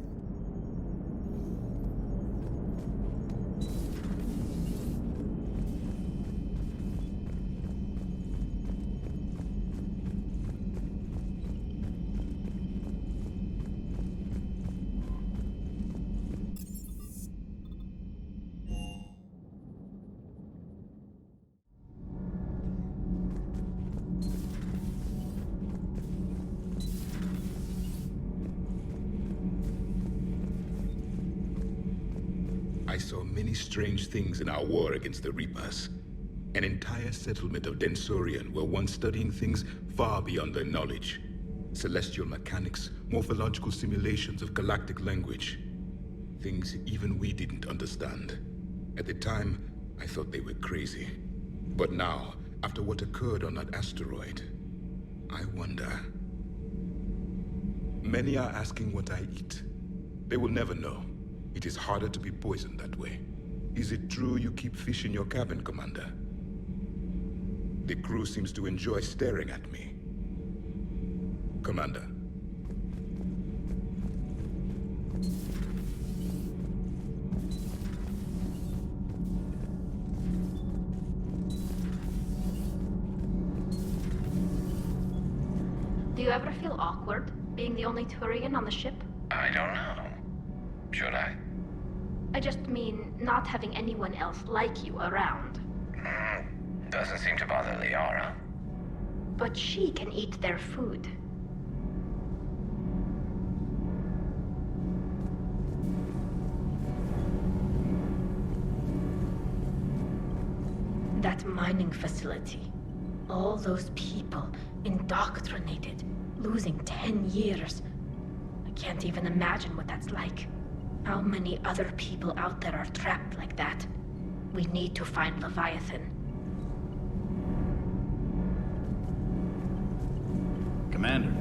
I saw many strange things in our war against the Reapers. An entire settlement of Densorian were once studying things far beyond their knowledge. Celestial mechanics, morphological simulations of galactic language. Things even we didn't understand. At the time, I thought they were crazy. But now, after what occurred on that asteroid, I wonder. Many are asking what I eat. They will never know. It is harder to be poisoned that way. Is it true you keep fish in your cabin, Commander? The crew seems to enjoy staring at me. Commander. Do you ever feel awkward, being the only Turian on the ship? I don't know. Should I? I just mean not having anyone else like you around. Doesn't seem to bother Liara. But she can eat their food. That mining facility. All those people, indoctrinated, losing 10 years. I can't even imagine what that's like. How many other people out there are trapped like that? We need to find Leviathan. Commander.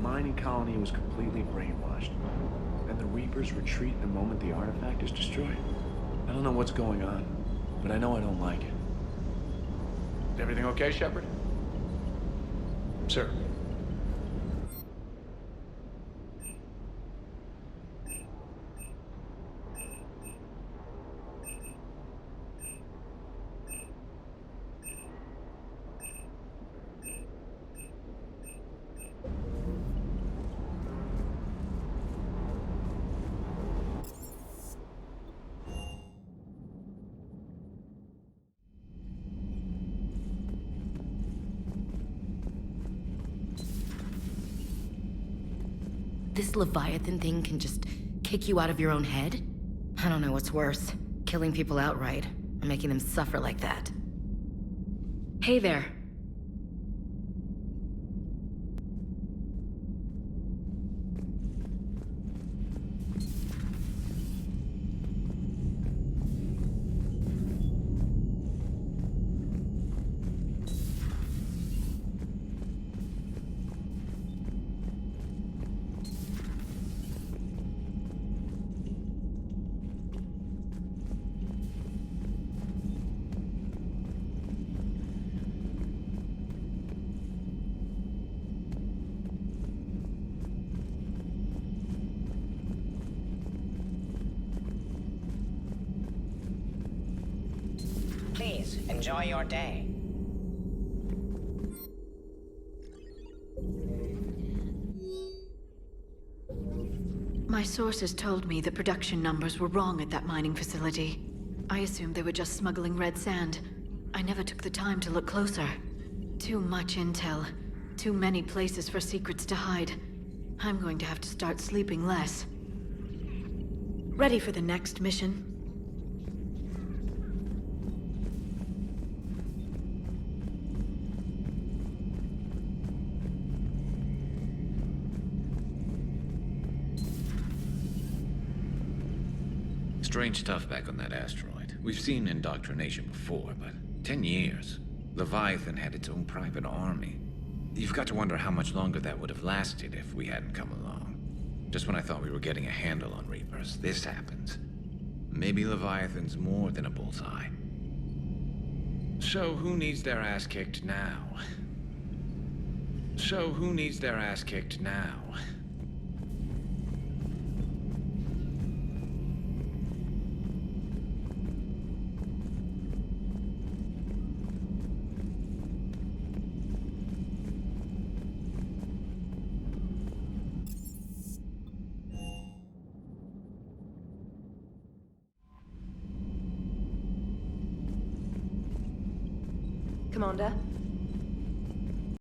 Mining colony was completely brainwashed, and the Reapers retreat the moment the artifact is destroyed. I don't know what's going on, but I know I don't like it. Is everything okay, Shepard? Sir. this Leviathan thing can just kick you out of your own head? I don't know what's worse, killing people outright, or making them suffer like that. Hey there. Please, enjoy your day. My sources told me the production numbers were wrong at that mining facility. I assumed they were just smuggling red sand. I never took the time to look closer. Too much intel. Too many places for secrets to hide. I'm going to have to start sleeping less. Ready for the next mission? Strange stuff back on that asteroid. We've seen indoctrination before, but 10 years. Leviathan had its own private army. You've got to wonder how much longer that would have lasted if we hadn't come along. Just when I thought we were getting a handle on Reapers, this happens. Maybe Leviathan's more than a bullseye. So who needs their ass kicked now? Commander,